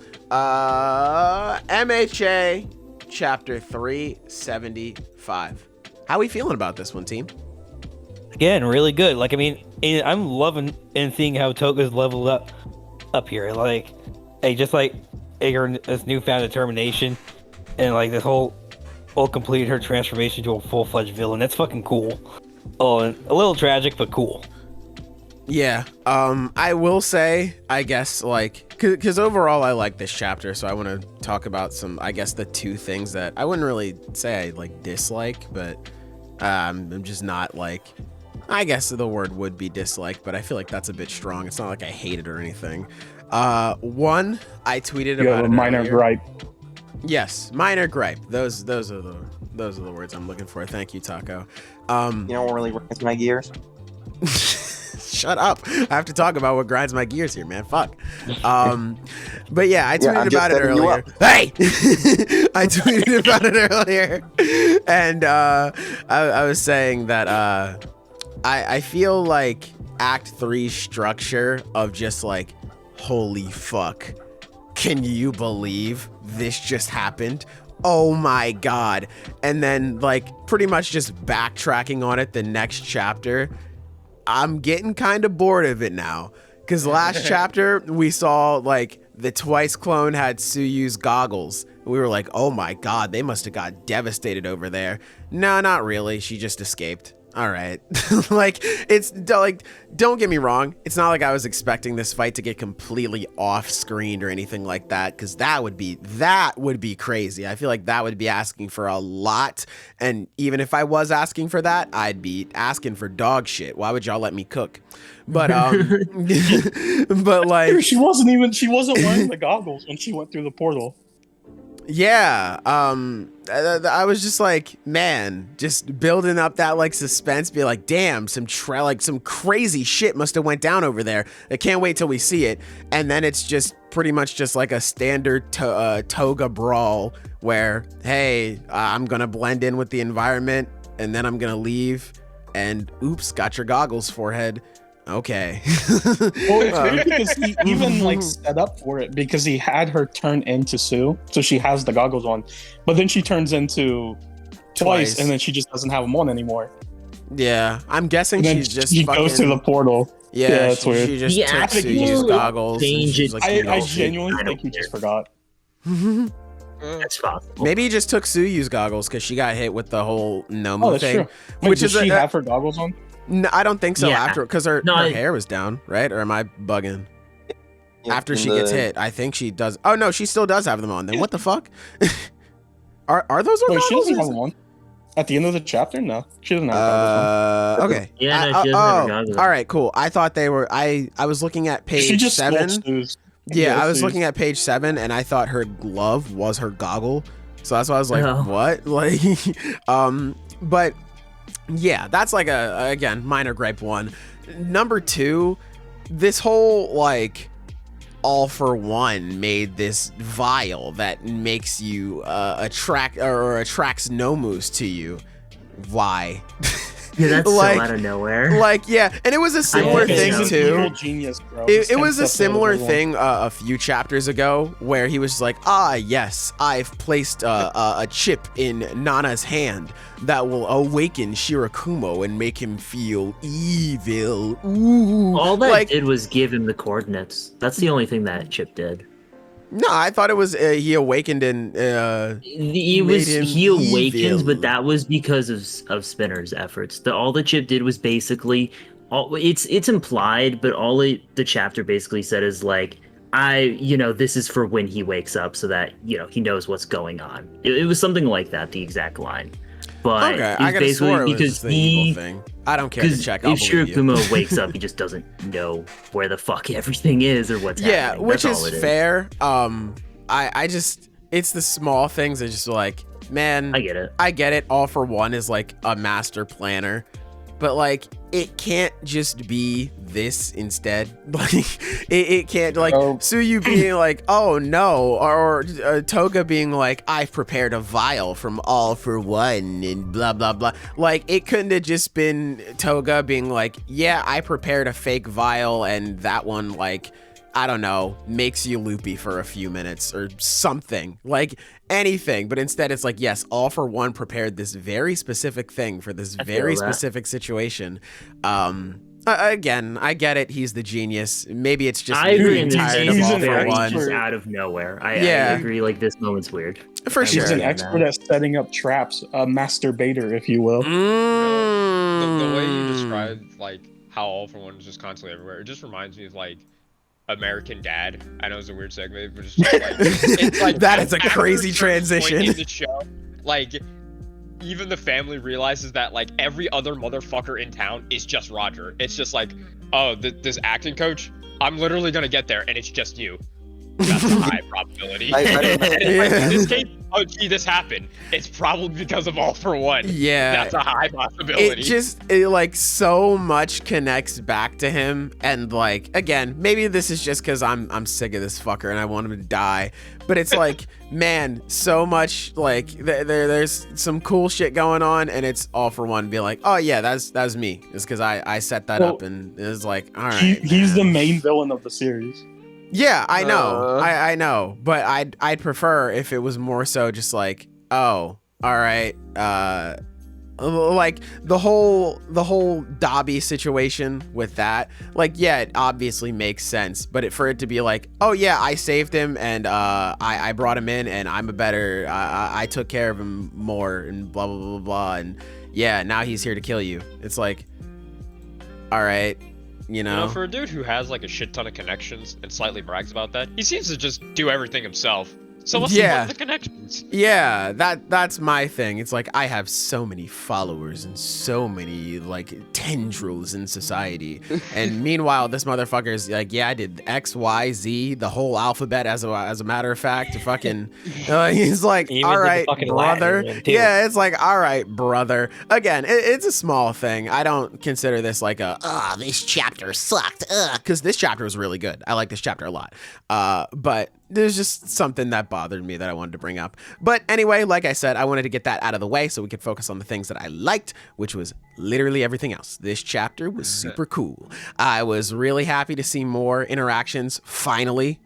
MHA chapter 375. How we feeling about this one, team? Again, really good. Like, I mean, I'm loving and seeing how Toga's leveled up here. Like, just like this newfound determination, and like this whole completed her transformation to a full-fledged villain. That's fucking cool. Oh, and a little tragic, but cool. Yeah, I will say, I guess, like, because overall I like this chapter, so I want to talk about some, I guess, the two things that I wouldn't really say I, like, dislike, but I'm just not, like, I guess the word would be dislike, but I feel like that's a bit strong. It's not like I hate it or anything. One, I tweeted You about have it a minor earlier. gripe. Yes, minor gripe. Those are the words I'm looking for. Thank you, Taco. You know what really grinds my gears? Shut up. I have to talk about what grinds my gears here, man. Fuck. But yeah, I tweeted I'm just about it setting you earlier. up. Hey! I tweeted about it earlier. And I was saying that I feel like Act 3 structure of just like, holy fuck, can you believe this just happened? Oh my god. And then like pretty much just backtracking on it the next chapter, I'm getting kind of bored of it now. Because last chapter we saw like the Twice clone had Tsuyu's goggles. We were like, oh my god, they must have got devastated over there. No, not really. She just escaped. All right. Like, it's like, don't get me wrong. It's not like I was expecting this fight to get completely off screen or anything like that, because that would be crazy. I feel like that would be asking for a lot. And even if I was asking for that, I'd be asking for dog shit. Why would y'all let me cook? But but like she wasn't wearing the goggles when she went through the portal. Yeah, I was just like, man, just building up that like suspense, be like, damn, some crazy shit must have went down over there. I can't wait till we see it. And then it's just pretty much just like a standard Toga brawl where, hey, I'm gonna blend in with the environment and then I'm gonna leave and oops, got your goggles, forehead. Okay. Well, it's weird because he even like set up for it, because he had her turn into Sue, so she has the goggles on, but then she turns into Twice, and then she just doesn't have them on anymore. Yeah, I'm guessing she goes to the portal. Yeah, that's weird. She just took Suyu's goggles. I genuinely think he just forgot. That's possible. Maybe he just took Tsuyu's goggles because she got hit with the whole Nomu thing. True. Wait, does she have her goggles on? No, I don't think so. Yeah. After, because her hair was down, right? Or am I bugging? Yeah, after she gets hit, I think she does. Oh no, she still does have them on. Then what the fuck? are those her goggles? She doesn't have them on. At the end of the chapter, no, she doesn't have goggles on. Okay. Yeah, no, she doesn't have goggles on. All right, cool. I thought they were. I was looking at page 7. Yeah, I was looking at page 7, and I thought her glove was her goggle. So that's why I was like, what? Like, but. Yeah, that's like again, minor gripe 1. Number 2, this whole like all for one made this vial that makes you attracts Nomus to you. Why? Yeah, that's like, so out of nowhere. Like, yeah, and it was a similar thing too. Genius, bro. It was a similar thing a few chapters ago where he was like, yes, I've placed a chip in Nana's hand that will awaken Shirakumo and make him feel evil. Ooh. All that did was give him the coordinates. That's the only thing that chip did. No, I thought it was he awakened and he awakened, but that was because of Spinner's efforts. All the chip did was basically it's implied, but the chapter basically said is like, this is for when he wakes up, so that he knows what's going on. It was something like that, the exact line. But okay, I gotta swear it was the evil thing. I don't care to check. If Shirakumo wakes up, he just doesn't know where the fuck everything is or what's happening. Yeah, which is fair. I just, it's the small things that just like, man, I get it. All for One is like a master planner, but like it can't just be this instead. Like it can't like Tsuyu being like, oh no, or Toga being like, I've prepared a vial from All for One and blah blah blah. Like it couldn't have just been Toga being like, yeah, I prepared a fake vial and that one like, I don't know, makes you loopy for a few minutes or something, like anything. But instead it's like, yes, All for One prepared this very specific thing for this very specific situation. Again, I get it. He's the genius. Maybe it's just I agree. Tired of All for One. Just out of nowhere. I agree. Like this moment's weird. For sure. He's an expert at setting up traps, a masturbator, if you will. The way you described like how All for One is just constantly everywhere, it just reminds me of like American Dad. I know it's a weird segment, but it's just like it's like that is a crazy transition. In the show, like even the family realizes that like every other motherfucker in town is just Roger. It's just like, oh, this acting coach, I'm literally gonna get there and it's just you. That's a high probability. In this case, oh gee, this happened, it's probably because of All for One. Yeah, that's a high possibility. It like so much connects back to him, and like again, maybe this is just because I'm sick of this fucker and I want him to die. But it's like, man, so much like there's some cool shit going on, and it's All for One be like, oh yeah, that's me. It's because I set that up, and it was like, all right. He's the main villain of the series. Yeah, I know, I know, but I'd prefer if it was more so just like, oh, all right, like the whole Dobby situation with that, like, yeah, it obviously makes sense, but for it to be like, oh yeah, I saved him, and I brought him in, and I'm a better, I took care of him more, and blah blah blah blah, and yeah, now he's here to kill you. It's like, all right. You know, for a dude who has like a shit ton of connections and slightly brags about that, he seems to just do everything himself. So what's the connections? Yeah, that's my thing. It's like, I have so many followers and so many like tendrils in society, and meanwhile this motherfucker's like, yeah, I did X, Y, Z, the whole alphabet as a matter of fact. Fucking, he's like, all right, brother. Yeah, it's like, all right, brother. Again, it's a small thing. I don't consider this like this chapter sucked, because this chapter was really good. I like this chapter a lot. But there's just something that bothered me that I wanted to bring up. But anyway, like I said, I wanted to get that out of the way so we could focus on the things that I liked, which was literally everything else. This chapter was super cool. I was really happy to see more interactions. Finally,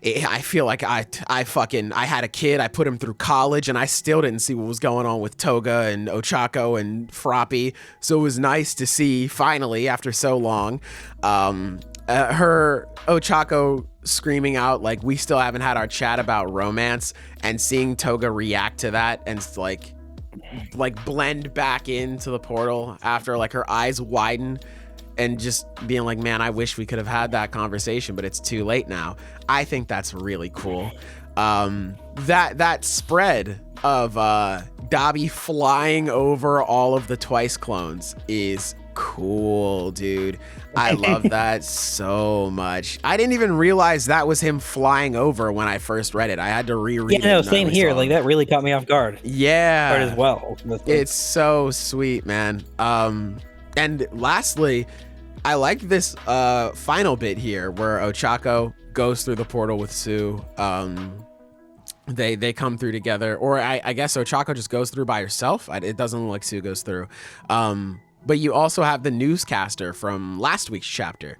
I feel like I had a kid, I put him through college, and I still didn't see what was going on with Toga and Ochaco and Froppy. So it was nice to see finally, after so long, her Ochaco screaming out like, we still haven't had our chat about romance, and seeing Toga react to that and like blend back into the portal after like her eyes widen, and just being like, man, I wish we could have had that conversation, but it's too late now. I think that's really cool. That spread of Dobby flying over all of the Twice clones is cool, dude. I love that so much. I didn't even realize that was him flying over when I first read it. I had to reread it. Yeah, no, same here. Like, that really caught me off guard. Yeah. As well. It's so sweet, man. And lastly, I like this final bit here where Ochaco goes through the portal with Sue. They come through together, or I guess Ochaco just goes through by herself. It doesn't look like Sue goes through. But you also have the newscaster from last week's chapter,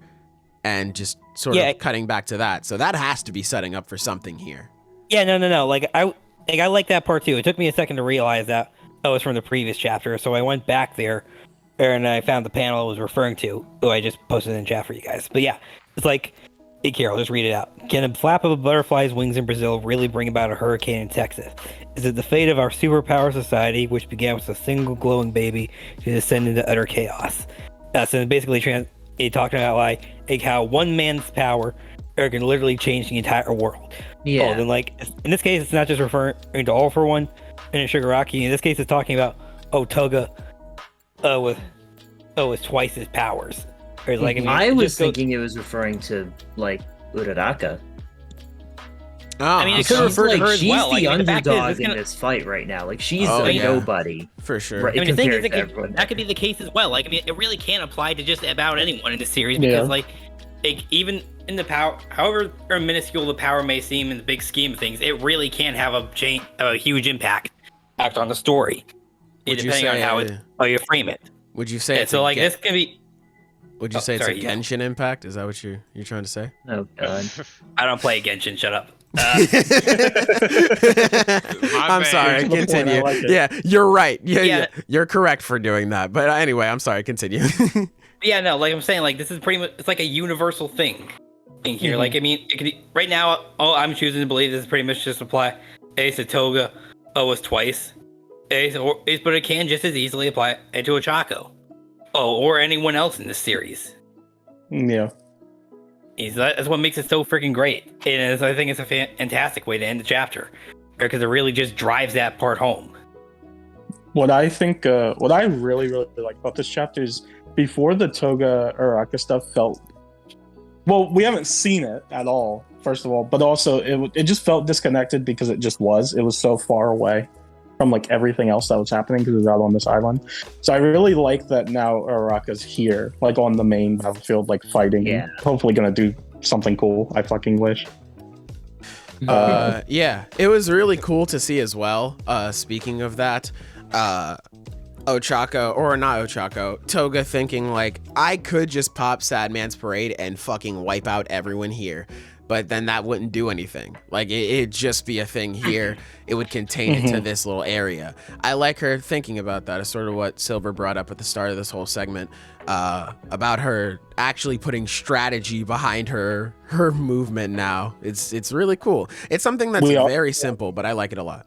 and just sort of cutting back to that. So that has to be setting up for something here. Yeah, no. Like I like that part too. It took me a second to realize that it was from the previous chapter. So I went back there, and I found the panel it was referring to, who I just posted in chat for you guys. But yeah, it's like, hey, Carol, just read it out. Can a flap of a butterfly's wings in Brazil really bring about a hurricane in Texas? Is it the fate of our superpower society, which began with a single glowing baby, to descend into utter chaos? So basically, talking about like how one man's power can literally change the entire world. Yeah. Oh, then like in this case, it's not just referring to All for One and Shigaraki. In this case, it's talking about Toga with Twice's powers. Like, I was thinking it was referring to like Uraraka. Oh, I mean, it could refer to her as she's well. the like, underdog in this fight right now. Like, she's nobody for sure. Right, I mean, the thing is, that could be the case as well. Like, I mean, it really can't apply to just about anyone in this series, because like even in the power, however minuscule the power may seem in the big scheme of things, it really can have a huge impact on the story, depending on how you frame it. Would you say so? Like, this can be. Would you say it's a Genshin impact? Is that what you're trying to say? Oh god, I don't play Genshin. Shut up. I'm sorry. Continue. Yeah, you're right. Yeah, you're correct for doing that. But anyway, I'm sorry. Continue. Yeah, no, like I'm saying, like this is pretty much, it's like a universal thing here. Like, I mean, it could be, right now, I'm choosing to believe this is pretty much just apply to Toga was Twice, but it can just as easily apply to Ochaco, or anyone else in this series. Yeah. That's what makes it so freaking great, and I think it's a fantastic way to end the chapter, because it really just drives that part home. What I think, what I really like about this chapter is, before the Toga Uraraka stuff felt Well, we haven't seen it at all, first of all, but also it just felt disconnected because it was so far away from like everything else that was happening because it was out on this island. So I really like that now Araka's here, like on the main battlefield, like fighting. Yeah. Hopefully gonna do something cool. I fucking wish. Yeah, it was really cool to see as well. Speaking of that, Ochaco, or not Ochaco, Toga thinking like, I could just pop Sad Man's Parade and fucking wipe out everyone here. But then that wouldn't do anything. Like, it'd just be a thing here. It would contain it to this little area. I like her thinking about that. It's sort of what Silver brought up at the start of this whole segment, about her actually putting strategy behind her movement now. It's really cool. It's something that's very simple, but I like it a lot.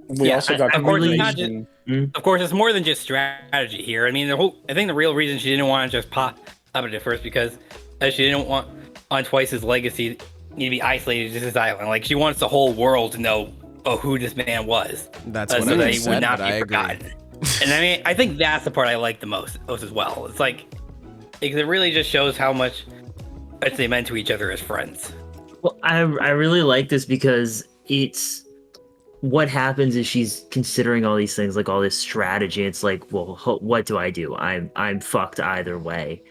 We also got of course, of course, it's more than just strategy here. I mean, I think the real reason she didn't want to just pop up at it first because she didn't want on Twice's legacy need to be isolated to this island. Like, she wants the whole world to know who this man was. That's what so I that he said, would not be forgotten. And I mean, I think that's the part I like the most as well. It's like, because it really just shows how much they meant to each other as friends. Well, I really like this because it's what happens is she's considering all these things, like all this strategy. It's like, well, what do I do? I'm fucked either way.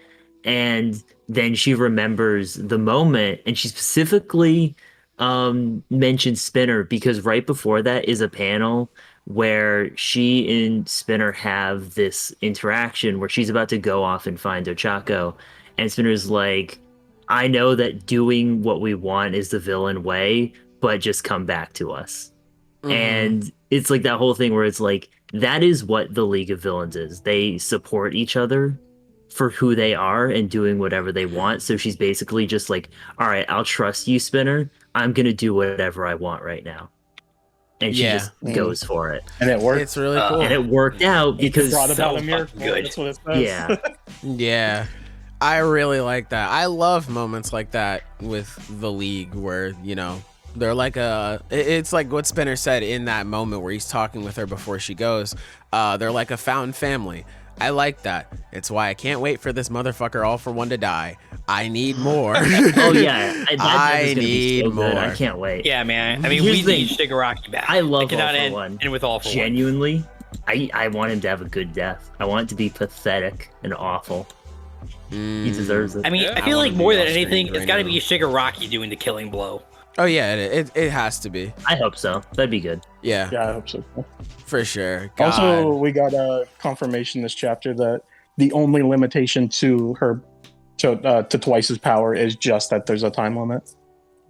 And then she remembers the moment, and she specifically mentioned Spinner because right before that is a panel where she and Spinner have this interaction where she's about to go off and find Ochaco, and Spinner's like, I know that doing what we want is the villain way, but just come back to us. Mm-hmm. And it's like that whole thing where it's like, that is what the League of Villains is. They support each other for who they are and doing whatever they want. So she's basically just like, all right, I'll trust you, Spinner. I'm going to do whatever I want right now. And she just goes for it. And it worked. It's really cool. And it worked out because... It brought about a miracle. Good. That's what it says. Yeah. Yeah. I really like that. I love moments like that with the League where, you know, they're like it's like what Spinner said in that moment where he's talking with her before she goes. They're like a found family. I like that. It's why I can't wait for this motherfucker all for one to die. I need more. Oh yeah, I need so more. I can't wait. Yeah, man. I mean, we need Shigaraki back. I love All for One. And with All for Genuinely, I want him to have a good death. I want it to be pathetic and awful. He deserves it. I mean, I feel like more than anything, it's got to be Shigaraki doing the killing blow. Oh yeah, it has to be. I hope so. That'd be good. Yeah. Yeah, I hope so. For sure. God. Also, we got a confirmation this chapter that the only limitation to her to Twice's power is just that there's a time limit.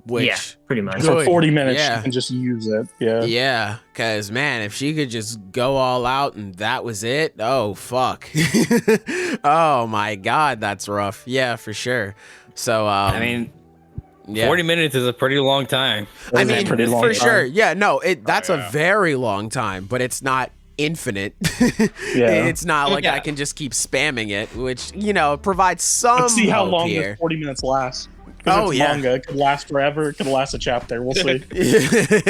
Yeah, pretty much. For 40 minutes, she can just use it. Yeah. Yeah, because, man, if she could just go all out and that was it, oh, fuck. Oh, my God, that's rough. Yeah, for sure. So, I mean... Yeah. 40 minutes is a pretty long time. I mean, for sure. Yeah, no, that's a very long time, but it's not infinite. It's not like I can just keep spamming it, which, you know, provides some Let's see how long here. this 40 minutes lasts. It's manga. It could last forever. It could last a chapter. We'll see.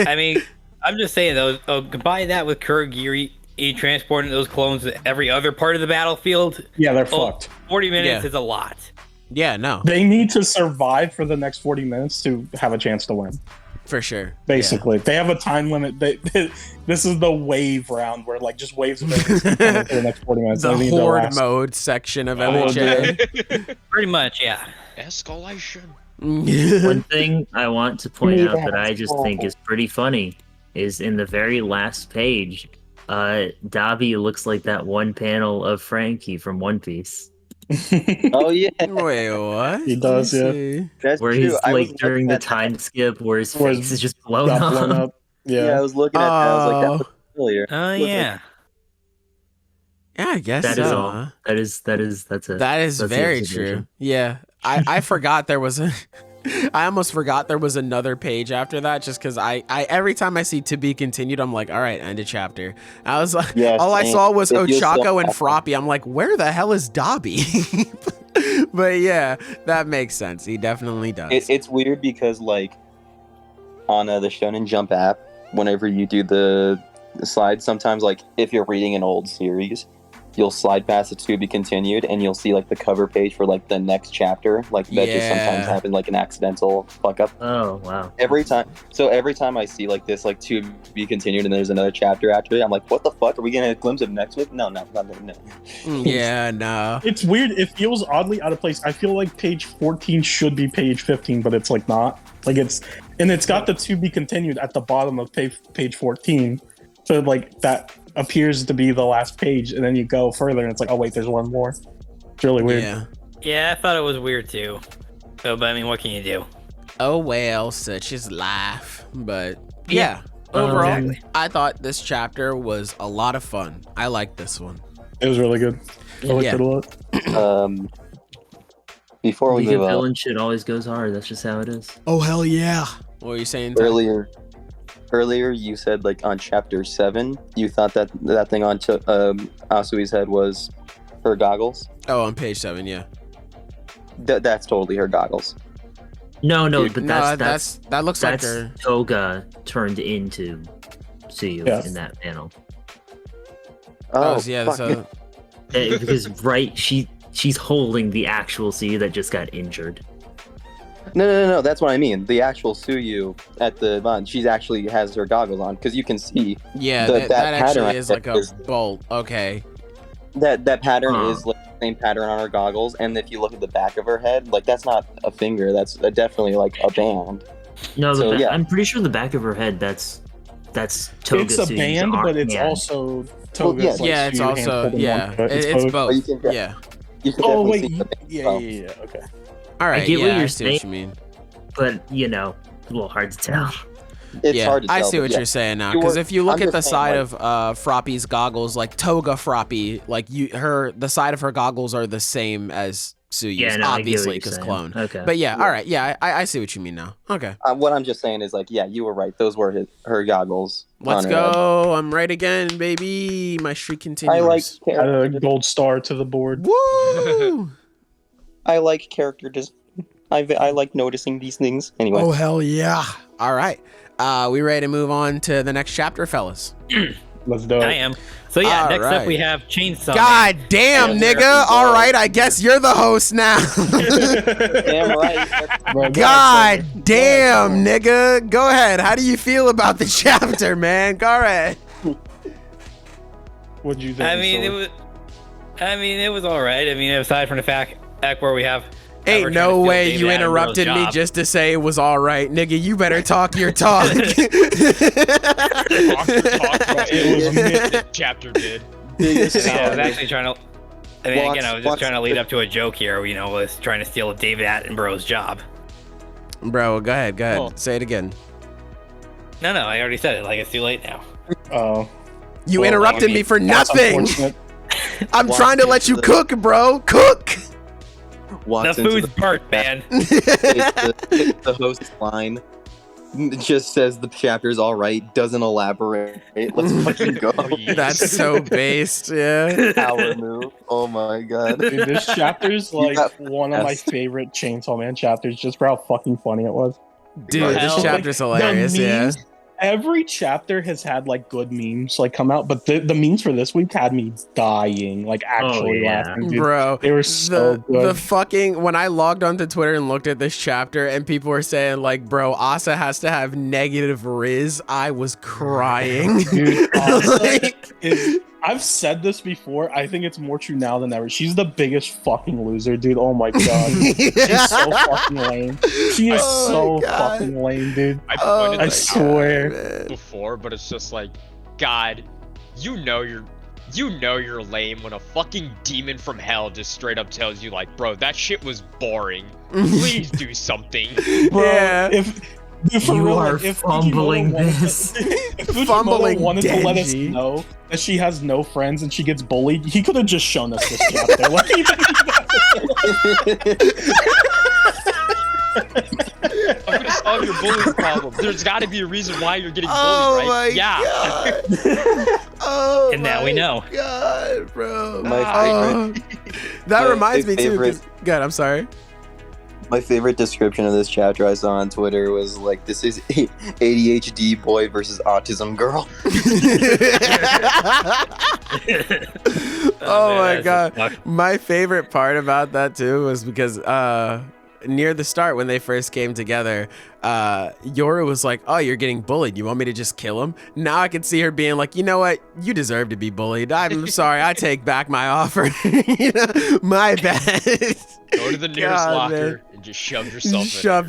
I mean, I'm just saying, though, combine that with Kurogiri transporting those clones to every other part of the battlefield. Yeah, they're fucked. 40 minutes is a lot. Yeah, no. They need to survive for the next 40 minutes to have a chance to win. For sure. Basically. They have a time limit. This is the wave round where, like, just waves of enemies for the next 40 minutes. The horde mode section of MHA. Pretty much, yeah. Escalation. One thing I want to point out that I just think is pretty funny is in the very last page, Dabi looks like that one panel of Frankie from One Piece. Oh yeah. Wait, what? He does, yeah. That's where true. he's like during the time skip where his face is just blown up. Yeah, I was looking at that. I was like, that looks familiar. Oh yeah. Yeah, I guess that is all. That's it. That is very true. Yeah. I forgot there was I almost forgot there was another page after that just because I every time I see to be continued, I'm like, all right, end of chapter. I was like, all I saw was Ochaco and Froppy. I'm like, where the hell is Dabi? But yeah, that makes sense. He definitely does. It's weird because like on the Shonen Jump app, whenever you do the slide, sometimes like if you're reading an old series, you'll slide past it to be continued, and you'll see like the cover page for like the next chapter. Like that just sometimes happen, like an accidental fuck up. Oh wow! Every time I see like this, like to be continued, and there's another chapter after it, I'm like, what the fuck? Are we getting a glimpse of next week? No. Yeah, no. It's weird. It feels oddly out of place. I feel like page 14 should be page 15, but it's like not. Like it's got the to be continued at the bottom of page 14. So like that appears to be the last page, and then you go further and it's like, oh wait, there's one more. It's really weird. Yeah, I thought it was weird too. So, but I mean, what can you do? Oh well, such is life. But yeah, overall, I thought this chapter was a lot of fun. I liked this one. It was really good. I liked it a lot. Before we move on, villain shit always goes hard. That's just how it is. Oh hell yeah! What were you saying, Tom? Earlier, you said like on chapter 7, you thought that thing on Asui's head was her goggles. Oh, on page 7, yeah. That's totally her goggles. No, Dude, but that looks like her. Toga turned into Tsuyu in that panel. Oh yeah. So because she's holding the actual Tsuyu that just got injured. No. That's what I mean. The actual Tsuyu at the bond, she actually has her goggles on because you can see. Yeah, that actually is like a bolt. Okay. That pattern is like the same pattern on her goggles, and if you look at the back of her head, like that's not a finger. That's definitely like a band. No, I'm pretty sure the back of her head. That's Toga. It's a band, but it's also Toga's. Well, it's also it's both. Yeah. You can definitely see yeah. Okay. All right, I get what you're saying. What you mean. But a little hard to tell. It's hard to tell. I see what you're saying now. Because if you look at the side of Froppy's goggles, like Toga Froppy, like the side of her goggles are the same as Tsuyu's, obviously, because clone. Okay. But all right, I see what you mean now. Okay. What I'm just saying is like, you were right. Those were her goggles. Let's go. I'm right again, baby. My streak continues. I like a gold star to the board. Woo! I like character design. I like noticing these things. Anyway. Oh, hell yeah. All right. We ready to move on to the next chapter, fellas? Let's do it. I am. So next up we have Chainsaw God Man. damn, nigga. All right, I guess you're the host now. Damn right. God damn, nigga. Go ahead. How do you feel about the chapter, man? Go ahead. What'd you think? It was all right. I mean, aside from the fact where we have. Ain't no way you interrupted me just to say it was all right, nigga. You better talk your talk. Chapter did. I was actually trying to. I was just trying to lead up to a joke here. Was trying to steal David Attenborough's job. Bro, go ahead. Oh. Say it again. No, I already said it. Like it's too late now. Oh. You interrupted me for nothing. I'm trying to let you cook, bro. Cook. The food's burnt, man. The host's line just says the chapter's all right, doesn't elaborate. Let's fucking go. That's so based, yeah. Power move. Oh my god. Dude, this chapter's like one of my favorite Chainsaw Man chapters just for how fucking funny it was. Dude, this chapter's hilarious, yeah. Every chapter has had like good memes like come out, but the memes for this week had me dying, like actually laughing, dude. Bro. They were so good. The fucking when I logged onto Twitter and looked at this chapter and people were saying like, bro, Asa has to have negative Riz, I was crying. Dude, Asa I've said this before. I think it's more true now than ever. She's the biggest fucking loser, dude. Oh my god. She's so fucking lame. She is fucking lame, dude. I swear. Before, but it's just like, God, you know you're lame when a fucking demon from hell just straight up tells you like, bro, that shit was boring. Please do something. Bro, yeah. You are fumbling this. If Fujimoto wanted to let us know that she has no friends and she gets bullied, he could have just shown us this chapter. Like, I'm gonna solve your bullying problem. There's got to be a reason why you're getting bullied, right? Yeah. And now we know. God, bro. That reminds me too. God, I'm sorry. My favorite description of this chapter I saw on Twitter was like, this is ADHD boy versus autism girl. Oh my god. My favorite part about that too was because near the start when they first came together, Yoru was like, oh, you're getting bullied. You want me to just kill him? Now I can see her being like, you know what? You deserve to be bullied. I'm sorry. I take back my offer. You know, my bad. Go to the nearest locker and just shove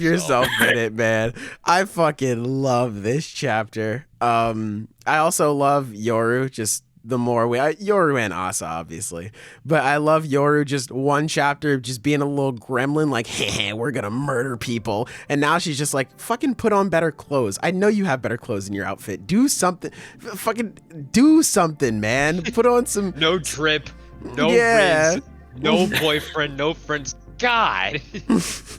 yourself in it, man. I fucking love this chapter. I also love Yoru, just the more Yoru and Asa, obviously, but I love Yoru just one chapter of just being a little gremlin, like, hey, we're gonna murder people, and now she's just like, fucking put on better clothes. I know you have better clothes in your outfit. Do something, fucking do something, man. Put on some no drip, no Riz, no boyfriend, no friends. God.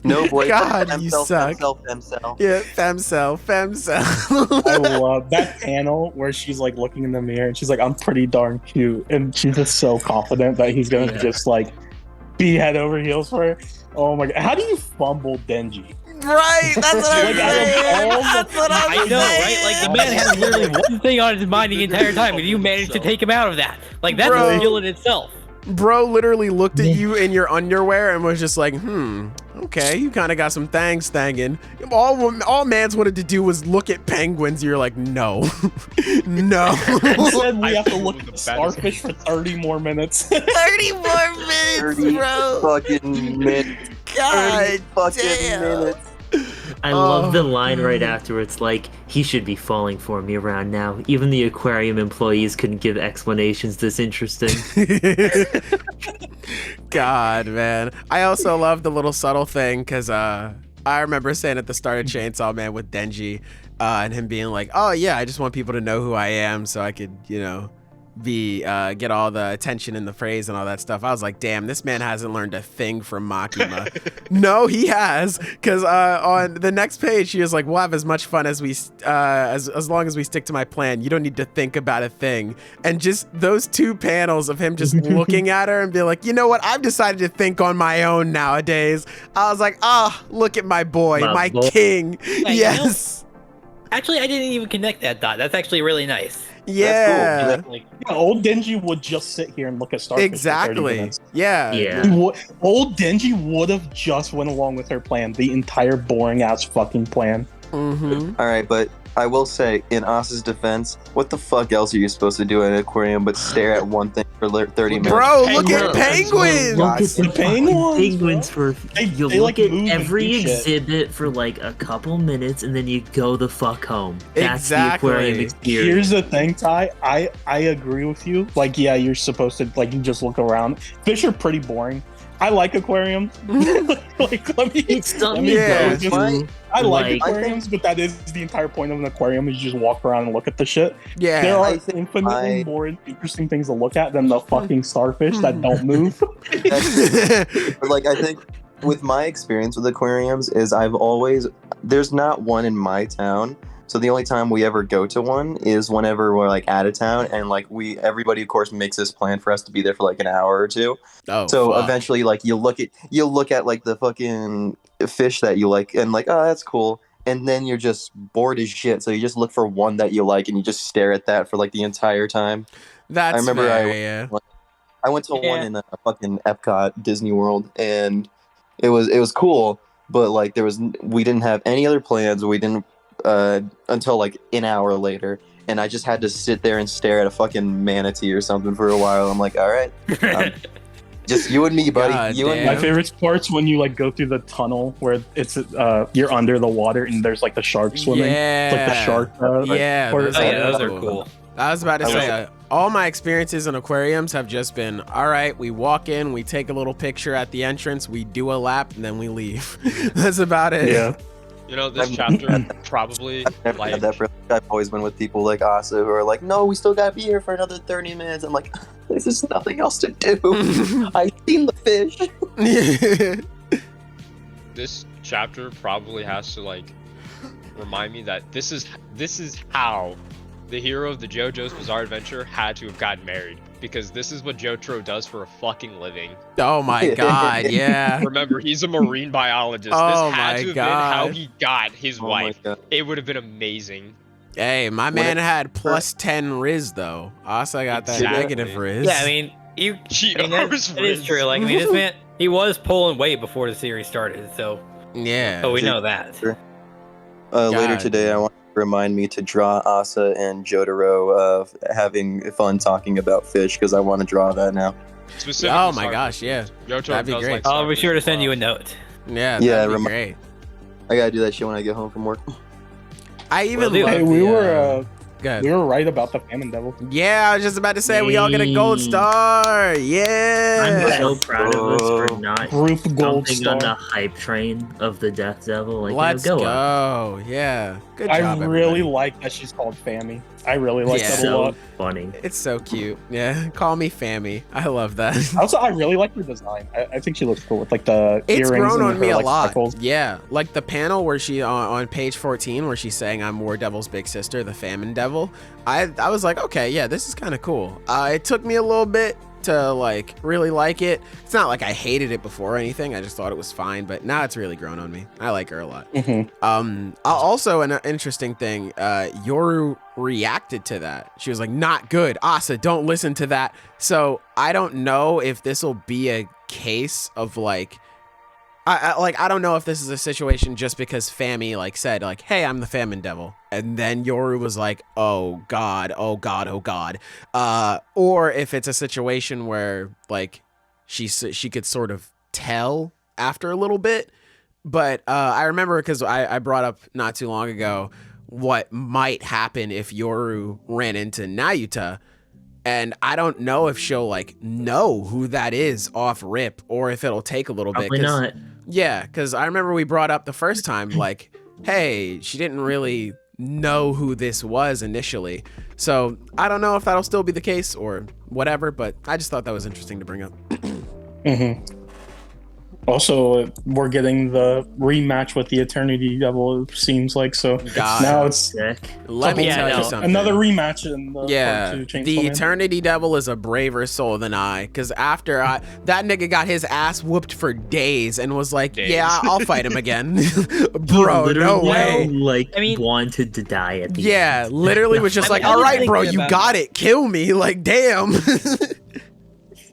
No boyfriend. God, you suck. Femcel. Yeah, femcel. I love that panel where she's like looking in the mirror and she's like, I'm pretty darn cute. And she's just so confident that he's going to just like be head over heels for her. Oh my God. How do you fumble Denji? Right, that's what I'm saying. I know, right? Like, the man has literally one thing on his mind the entire time, and you managed to take him out of that. Like, that's a skill in itself. Bro literally looked at you in your underwear and was just like, okay, you kind of got some things thangin'. All mans wanted to do was look at penguins. You're like, no. No. Instead, we have to look at the starfish for 30 more minutes. 30 more minutes, 30 bro. fucking minutes. God 30 damn. minutes. I love the line right after it's like, he should be falling for me around now. Even the aquarium employees couldn't give explanations this interesting. God, man. I also love the little subtle thing because I remember saying at the start of Chainsaw Man with Denji and him being like, oh yeah, I just want people to know who I am so I could, you know, get all the attention and the praise and all that stuff. I was like, damn, this man hasn't learned a thing from Makima. No, he has, because on the next page she was like, we'll have as much fun as we as long as we stick to my plan. You don't need to think about a thing. And just those two panels of him just looking at her and be like, you know what, I've decided to think on my own nowadays. I was like, look at my boy, my king. Yes. Actually, I didn't even connect that dot. That's actually really nice. Yeah. Cool. Old Denji would just sit here and look at starfish. Exactly. Yeah. Old Denji would have just went along with her plan, the entire boring ass fucking plan. Mm-hmm. All right, but I will say, in Asa's defense, what the fuck else are you supposed to do in an aquarium but stare at one thing for 30 minutes? Bro, look at penguins! Look at the penguins you look at every exhibit for like a couple minutes and then you go the fuck home. That's the aquarium experience. Here's the thing, Ty. I agree with you. Like, yeah, you're supposed to, like, you just look around. Fish are pretty boring. I like aquariums. It's something to go to. I like aquariums, but that is the entire point of an aquarium, is you just walk around and look at the shit. Yeah. There are infinitely more interesting things to look at than the fucking starfish that don't move. Like, I think with my experience with aquariums is there's not one in my town. So the only time we ever go to one is whenever we're like out of town, and like everybody of course makes this plan for us to be there for like an hour or two. So eventually, like you'll look at like the fucking fish that you like, and like, oh, that's cool. And then you're just bored as shit. So you just look for one that you like, and you just stare at that for like the entire time. I remember I went to one in fucking Epcot Disney World, and it was cool, but like we didn't have any other plans. We didn't. Until like an hour later, and I just had to sit there and stare at a fucking manatee or something for a while. I'm like, all right, just you and me, buddy. And my favorite part's when you like go through the tunnel where it's you're under the water and there's like the shark swimming. Yeah, like the shark. Those are cool. I was about to say, all my experiences in aquariums have just been, all right, we walk in, we take a little picture at the entrance, we do a lap, and then we leave. That's about it. Yeah. You know, this chapter probably I've always been with people like Asa who are like, no, we still gotta be here for another 30 minutes. I'm like, there's just nothing else to do. I've seen the fish. This chapter probably has to like remind me that this is how the hero of the JoJo's Bizarre Adventure had to have gotten married, because this is what Jotaro does for a fucking living. Oh my god, yeah. Remember, he's a marine biologist. Oh this had to have been how he got his wife. My it would have been amazing. Hey, my man had plus 10 Riz though. Asa got that negative Riz. Yeah, I mean, That is true. Like, I mean, this man, he was pulling weight before the series started, so yeah. So we know that. Later today, I want to remind me to draw Asa and Jotaro having fun talking about fish because I want to draw that now. Oh my gosh, yeah. That'd be great. I'll be sure to send you a note. Yeah, that'd be great. I gotta do that shit when I get home from work. I even we were right about the Famine Devil. Yeah, I was just about to say we all get a gold star. Yeah. I'm so proud of us for not Group gold jumping star on the hype train of the Death Devil. Like, let's go. Yeah. Good job. I really like that she's called Fammy. I really like that a lot. Funny. It's so cute. Yeah, call me Fammy. I love that. Also, I really like her design. I think she looks cool with like the it's earrings. It's grown on her, me a like, lot. speckles. Yeah, like the panel where she on page 14 where she's saying I'm War Devil's big sister, the Famine Devil. I was like, okay, yeah, this is kind of cool. It took me a little bit to like really like it. It's not like I hated it before or anything. I just thought it was fine, but now it's really grown on me. I like her a lot. Also, an interesting thing, Yoru reacted to that. She was like, not good. Asa, don't listen to that. So I don't know if this will be a case of like, I don't know if this is a situation just because Fammy like said like, hey, I'm the Famine Devil, and then Yoru was like, oh god, or if it's a situation where like she could sort of tell after a little bit. But I remember because I brought up not too long ago what might happen if Yoru ran into Nayuta. And I don't know if she'll like know who that is off rip or if it'll take a little bit. Probably not. Yeah, because I remember we brought up the first time, like, hey, she didn't really know who this was initially. So I don't know if that'll still be the case or whatever, but I just thought that was interesting to bring up. Also, we're getting the rematch with the Eternity Devil, it seems like. So now it's sick. Let me tell you something. Another rematch in the part 2 Chainsaw the Man. Eternity Devil is a braver soul than I, because after that nigga got his ass whooped for days and was like, yeah, I'll fight him again. Bro, no way. Wanted to die at the end. Literally was just like, all right, bro, you got it. Kill me. Like, damn.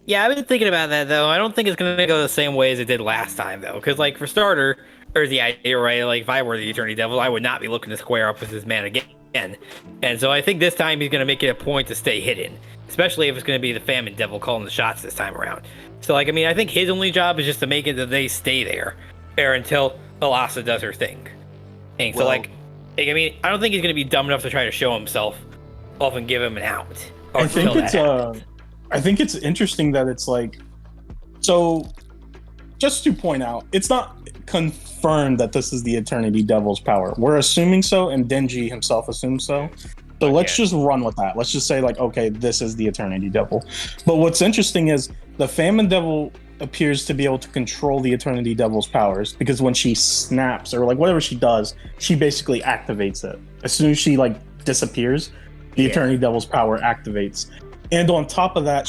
Yeah, I've been thinking about that, though. I don't think it's going to go the same way as it did last time, though. Because, like, for starter, or the idea, right, like, if I were the Eternity Devil, I would not be looking to square up with this man again. And so I think this time he's going to make it a point to stay hidden. Especially if it's going to be the Famine Devil calling the shots this time around. So, like, I mean, I think his only job is just to make it that they stay there until Asa does her thing. And so, like, I mean, I don't think he's going to be dumb enough to try to show himself off and give him an out. I think it's interesting that it's like, so just to point out, it's not confirmed that this is the Eternity Devil's power. We're assuming so, and Denji himself assumes so. So let's just run with that. Let's just say like, okay, this is the Eternity Devil. But what's interesting is the Famine Devil appears to be able to control the Eternity Devil's powers because when she snaps or like whatever she does, she basically activates it. As soon as she like disappears, the Eternity Devil's power activates. And on top of that,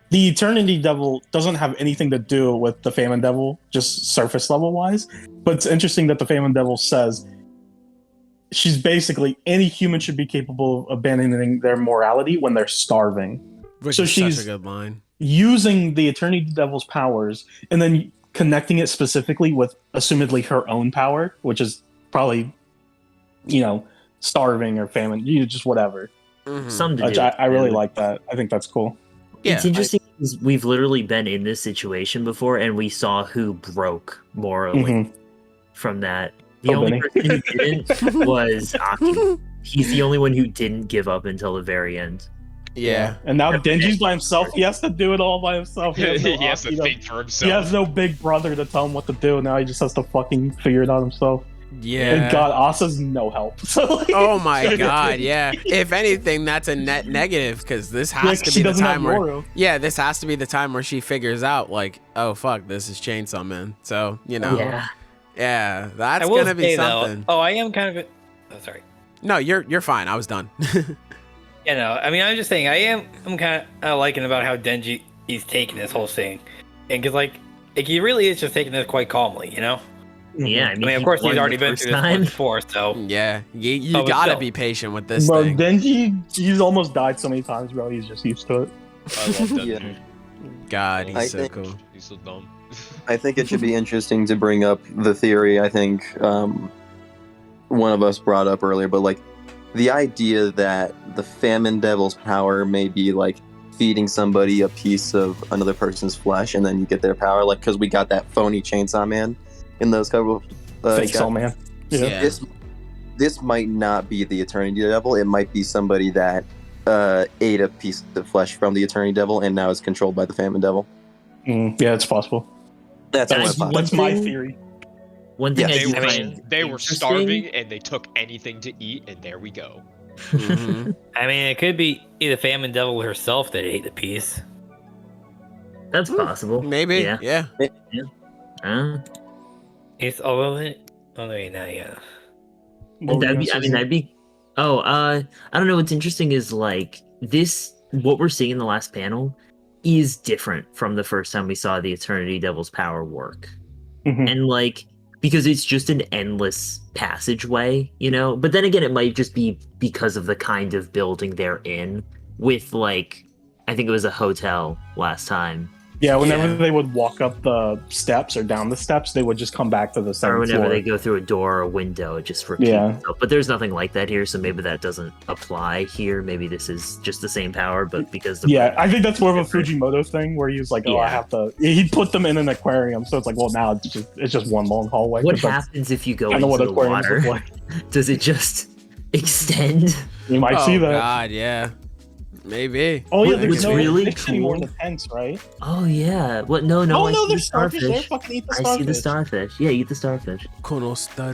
the Eternity Devil doesn't have anything to do with the Famine Devil, just surface level wise. But it's interesting that the Famine Devil says she's basically, any human should be capable of abandoning their morality when they're starving. Which is such a good line. Using the Eternity Devil's powers and then connecting it specifically with assumedly her own power, which is probably, starving or famine, just whatever. I really like that. I think that's cool. Yeah, it's interesting because we've literally been in this situation before and we saw who broke morally from that. The only person who didn't was Aki. He's the only one who didn't give up until the very end. Yeah. And now Denji's by himself. He has to do it all by himself. He has to think for himself. He has no big brother to tell him what to do. Now he just has to fucking figure it out himself. Yeah. Thank God, Asa's no help. So, like, oh my God, yeah. If anything, that's a net negative because this has to be the time where, this has to be the time where she figures out, like, oh fuck, this is Chainsaw Man. So yeah, that's gonna be something. Though, I am kind of. Oh, sorry. No, you're fine. I was done. I mean, I'm just saying, I'm kind of liking about how Denji he's taking this whole thing, and because like he really is just taking this quite calmly, Yeah, I mean, of course, he's already been through this before, so... Yeah, you gotta be patient with this bro, thing. Denji, he's almost died so many times, bro. He's just used to it. I love Denji. Yeah. God, he's so think- cool. He's so dumb. I think it should be interesting to bring up the theory. I think one of us brought up earlier, but like the idea that the Famine Devil's power may be like feeding somebody a piece of another person's flesh, and then you get their power. Like, because we got that phony Chainsaw Man in those couple. Fake Saw Man. Yeah. This might not be the Eternity Devil. It might be somebody that ate a piece of flesh from the Eternity Devil and now is controlled by the Famine Devil. Yeah, it's possible. That's my theory. One thing They were starving and they took anything to eat, and there we go. Mm-hmm. I mean, it could be the Famine Devil herself that ate the piece. That's possible. Maybe. Yeah. It's all of it. Oh no, not yet. That'd be. Oh, I don't know. What's interesting is like this. What we're seeing in the last panel is different from the first time we saw the Eternity Devil's power work, and like because it's just an endless passageway, you know. But then again, it might just be because of the kind of building they're in. With like, I think it was a hotel last time. Yeah, whenever they would walk up the steps or down the steps, they would just come back to the same Or whenever floor. they go through a door or a window, it just repeats itself. But there's nothing like that here, so maybe that doesn't apply here. Maybe this is just the same power, but because I think that's more of a Fujimoto thing where he's like, I have to. He put them in an aquarium, so it's like, well, now it's just one long hallway. What happens if you go into the water? Does it just extend? You might see that. Oh God, yeah. Maybe. Oh yeah, What's there's really more in cool. the tents, right? Oh yeah. What? No. Oh I no, see there's the starfish. There, starfish. fucking eat the I starfish. see the starfish. Yeah, eat the starfish. Kono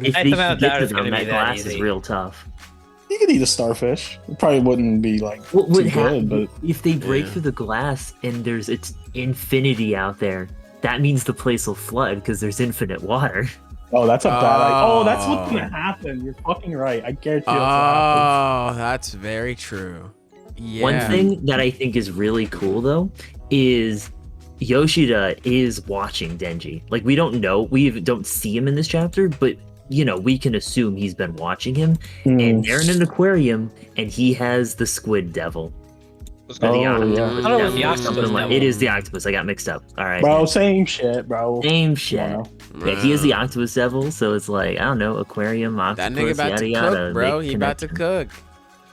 If I they thought can that get to was them, gonna be that that glass easy. is real tough. You could eat a starfish. It probably wouldn't be like What would too happen good, but if they break Yeah. through the glass and it's infinity out there? That means the place will flood because there's infinite water. oh, that's a bad idea. Oh, that's Oh. what's gonna happen. You're fucking right. I guarantee that's what happens. Oh, that's very true. Yeah. One thing that I think is really cool though is Yoshida is watching Denji. Like we don't see him in this chapter, but you know, we can assume he's been watching him. And they're in an aquarium and he has the squid devil. Let's Or go. the Oh, octopus. yeah. I thought it was the octopus Something like- devil. It is the octopus. I got mixed up. All right. Bro, same shit, bro. Same shit. Wow. Yeah, he is the octopus devil, so it's like, I don't know, aquarium, That octopus, nigga about yada to yada. cook, bro. make He about to connection. cook.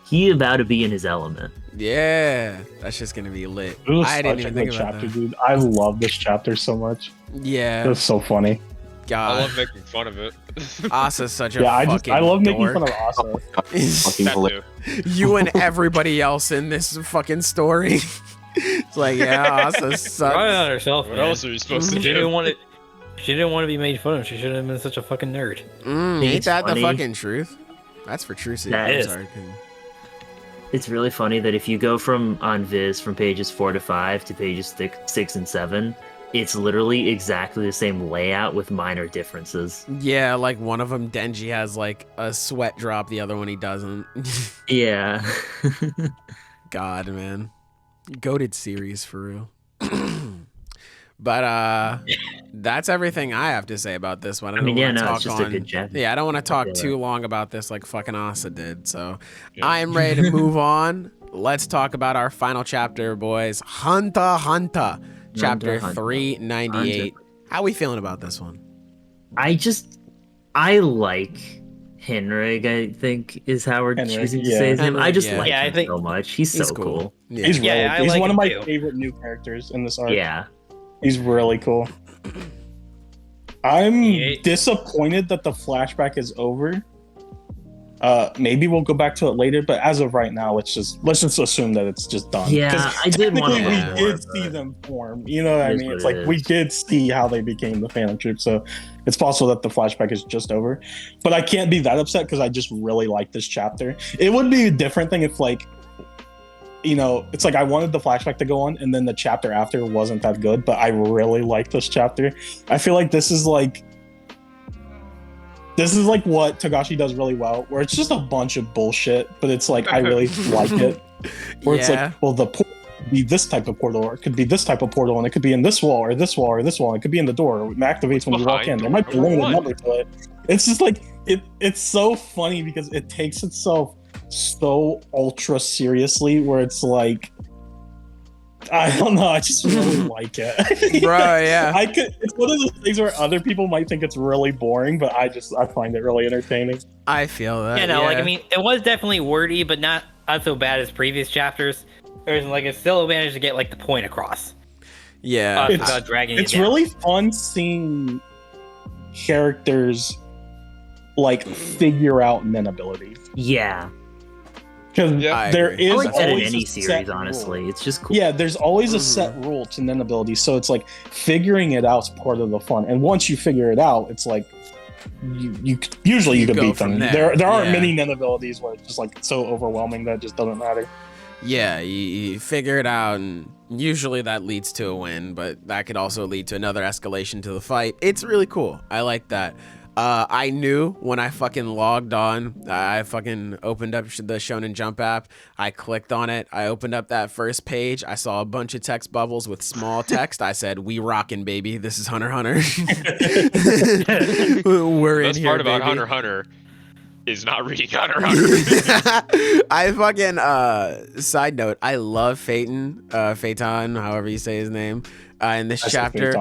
He about to be in his element. Yeah, that's just gonna be lit. It was I didn't such a even good think about chapter, that. dude. I love this chapter so much. Yeah, It was so funny. I God, love making fun of it. Asa's such a Yeah, fucking I love making dork. fun of Asa. Fucking That hilarious. too. You and everybody else in this fucking story. It's like, yeah, Asa Right sucks. on herself, What man. else are you supposed to She do? didn't want it. She didn't want to be made fun of. She should have been such a fucking nerd. Ain't It's that funny. the fucking truth? That's for true. That I'm is. sorry. It's really funny that if you go from Viz from pages 4 to 5 to pages 6 and 7, it's literally exactly the same layout with minor differences. Yeah, like one of them, Denji has like a sweat drop, the other one he doesn't. Yeah. God, man. Goated series for real. But that's everything I have to say about this one. I mean, don't yeah, wanna no, talk it's just a good chapter. Yeah, I don't want to talk Yeah. too long about this like fucking Asa did. So Yeah. I am ready to move on. Let's talk about our final chapter, boys. Hunter x Hunter, chapter Hunter. 398. How we feeling about this one? I like Henrik, I think is how we're Henrik, choosing to yeah. say his name. I Henrik, just yeah. like Yeah, I him think- so much. He's so cool. Yeah. He's Yeah, really, I he's like one of him my too. favorite new characters in this arc. Yeah. He's really cool. I'm Yeah. disappointed that the flashback is over. Maybe we'll go back to it later, but as of right now, let's just assume that it's just done. Yeah, 'Cause I did want technically to we did see them form. You know what I It is mean? what It's it like we is. did see how they became the Phantom Troupe, so it's possible that the flashback is just over. But I can't be that upset because I just really like this chapter. It would be a different thing if like, you know, it's like I wanted the flashback to go on and then the chapter after wasn't that good, but I really like this chapter. I feel like this is like what Togashi does really well, where it's just a bunch of bullshit, but it's like I really like it. Where it's Yeah. like, well, the portal could be this type of portal, or it could be this type of portal, and it could be in this wall, or this wall, or this wall. And it could be in the door, or it activates when you walk Behind in. There might be a door limited one. number to it. It's just like it's so funny because it takes itself so ultra seriously, where it's like I don't know. I just really like it, bro. Yeah, It's one of those things where other people might think it's really boring, but I find it really entertaining. I feel that. Yeah, no, like I mean, it was definitely wordy, but not so bad as previous chapters. There's like it still managed to get like the point across. Yeah, without dragging it's it down. really fun seeing characters like figure out nin abilities. Yeah. Because there is I like that in always any a series, set honestly. rule. It's just cool. Yeah, there's always a set rule to nin abilities, so it's like figuring it out is part of the fun. And once you figure it out, it's like you usually you can beat them. There aren't many nin abilities where it's just like so overwhelming that it just doesn't matter. Yeah, you figure it out, and usually that leads to a win, but that could also lead to another escalation to the fight. It's really cool. I like that. I knew when I fucking logged on, I fucking opened up the Shonen Jump app. I clicked on it. I opened up that first page. I saw a bunch of text bubbles with small text. I said, "We rockin', baby. This is Hunter x Hunter." We're in here, part about baby. Hunter x Hunter is not reading Hunter x Hunter. I fucking side note, I love Phaeton, however you say his name, in this chapter.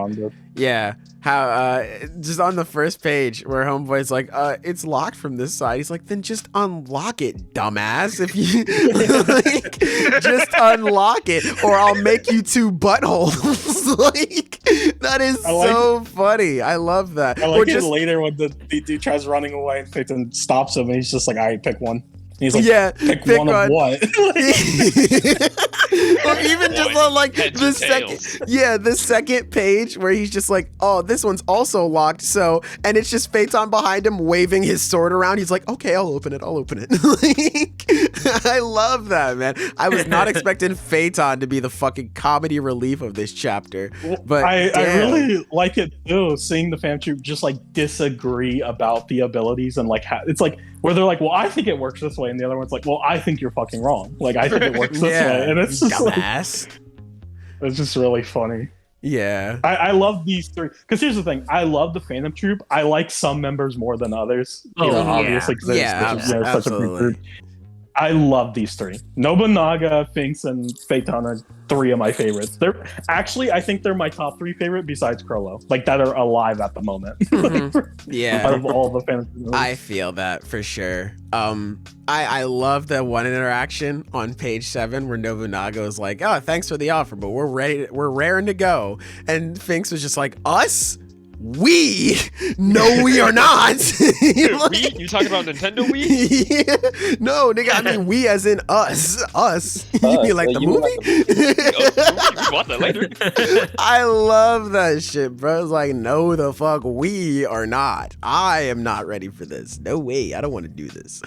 Yeah, how just on the first page where homeboy's like, it's locked from this side. He's like, then just unlock it, dumbass. If you like, just unlock it, or I'll make you two buttholes. Like, that is so funny. I love that. I like it later when the dude tries running away and Phaeton stops him, and he's just like, all right, pick one. And he's like, yeah, pick one of what? Or even just on like the second page where he's just like, oh, this one's also locked, so, and it's just Phaeton behind him waving his sword around. He's like, okay, I'll open it. Like, I love that, man. I was not expecting Phaeton to be the fucking comedy relief of this chapter, but I really like it too, seeing the Phantom Troupe just like disagree about the abilities, and like it's like where they're like, well, I think it works this way, and the other one's like, well, I think you're fucking wrong. Like, I think it works this way, and it's just dumbass. Like, it's just really funny. Yeah, I love these three, because here's the thing: I love the Phantom Troupe. I like some members more than others. Obviously, because there's such a big group. I love these three. Nobunaga, Finks, and Phaeton are three of my favorites. They're actually, I think they're my top three favorite besides Crollo, like that are alive at the moment. Yeah, out of all the fans. I feel that for sure. I love that one interaction on page 7 where Nobunaga was like, "Oh, thanks for the offer, but we're raring to go," and Finks was just like, "Us? We? No, we are not." Like, we? You talking about Nintendo Wii? Yeah. No, nigga, I mean we as in us. You mean like the movie? We watch that later. I love that shit, bro. It's like, no, the fuck, we are not. I am not ready for this. No way. I don't want to do this.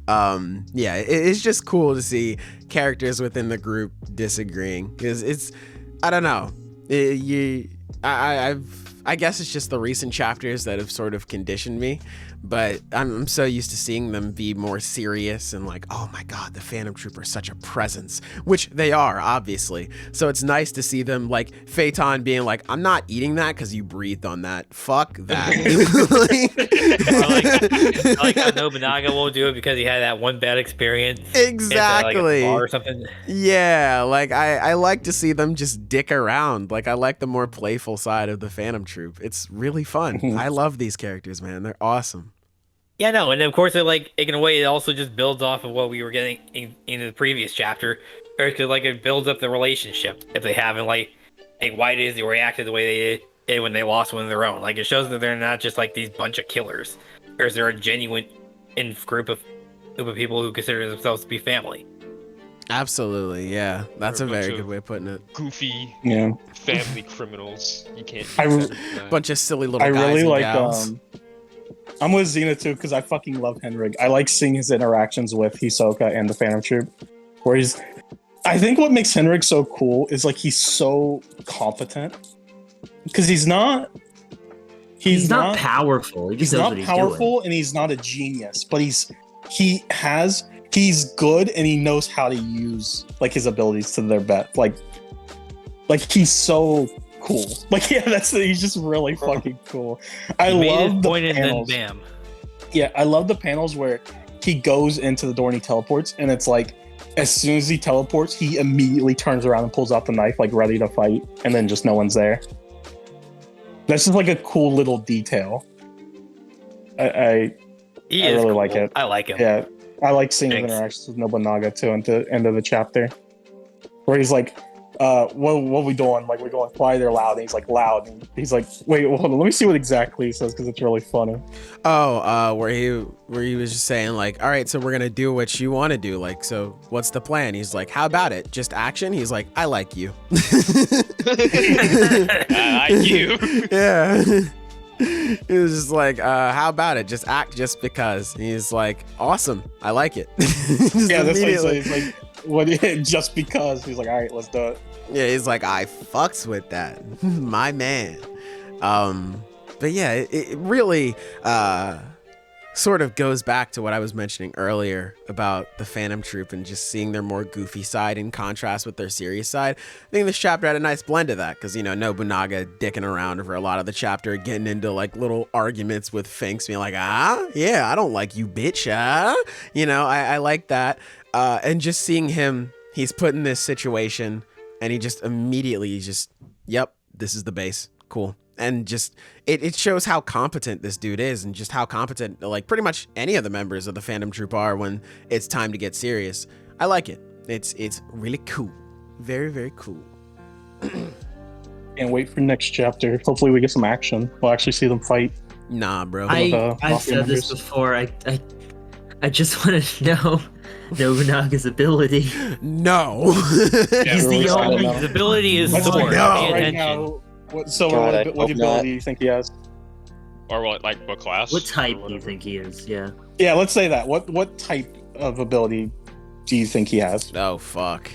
Yeah, it's just cool to see characters within the group disagreeing, because it's, I don't know. I guess it's just the recent chapters that have sort of conditioned me, but I'm so used to seeing them be more serious and like, oh my God, the Phantom Troupe are such a presence, which they are, obviously. So it's nice to see them, like Phaeton being like, I'm not eating that because you breathed on that. Fuck that. I like how Nobunaga won't do it because he had that one bad experience. Exactly. Like a bar or something. Yeah, like I like to see them just dick around. Like I like the more playful side of the Phantom Troupe. It's really fun. I love these characters, man. They're awesome. Yeah, no, and of course, in a way, it also just builds off of what we were getting in the previous chapter, or it builds up the relationship if they have, and like why it is they reacted the way they did when they lost one of their own. Like, it shows that they're not just like these bunch of killers, or they're a genuine group of people who consider themselves to be family. Absolutely, yeah. That's a very good way of putting it. Goofy, family criminals. You can't. Bunch of silly little guys. I really and like. gals. I'm with Xena too because I fucking love Henrik. I like seeing his interactions with Hisoka and the Phantom Troupe, where I think what makes Henrik so cool is like he's so competent because he's not powerful. He's not powerful and he's not a genius, but he's good and he knows how to use like his abilities to their best. Like he's so cool. Like, he's just really fucking cool. I love the panels. Then bam. Yeah, I love the panels where he goes into the door and he teleports, and it's like as soon as he teleports, he immediately turns around and pulls out the knife, like ready to fight, and then just no one's there. That's just like a cool little detail. I really cool. Like it. I like him. Yeah, I like seeing his interactions with Nobunaga too at the end of the chapter, where he's like, what are we doing? Like, we're going quiet or loud? And he's like, loud. And he's like, wait, hold on, let me see what exactly he says, because it's really funny. Where he was just saying like, all right, so we're gonna do what you want to do. Like, so what's the plan? He's like, how about it? Just action? He's like, I like you. I like you. Yeah. He was just like, how about it? Just act just because. He's like, awesome. I like it. Yeah, that's what he's like, what, just because. He's like, all right, let's do it. Yeah, he's like, I fucks with that. My man. But yeah, it really sort of goes back to what I was mentioning earlier about the Phantom Troupe and just seeing their more goofy side in contrast with their serious side. I think this chapter had a nice blend of that because, you know, Nobunaga dicking around for a lot of the chapter, getting into like little arguments with Finks, being like, yeah, I don't like you, bitch. You know, I like that. And just seeing him, he's put in this situation and he just immediately yep, this is the base. Cool. And just it shows how competent this dude is and just how competent like pretty much any of the members of the Phantom Troupe are when it's time to get serious. I like it. It's really cool. Very, very cool. Can't wait for next chapter. Hopefully we get some action. We'll actually see them fight. Nah, bro. I've said this before. I just want to know Nobunaga's ability. No. He's the only. His ability is sword. Right now. What ability do you think he has? Or what class? What type do you think he is? Yeah. Yeah, let's say that. What type of ability do you think he has? Oh fuck.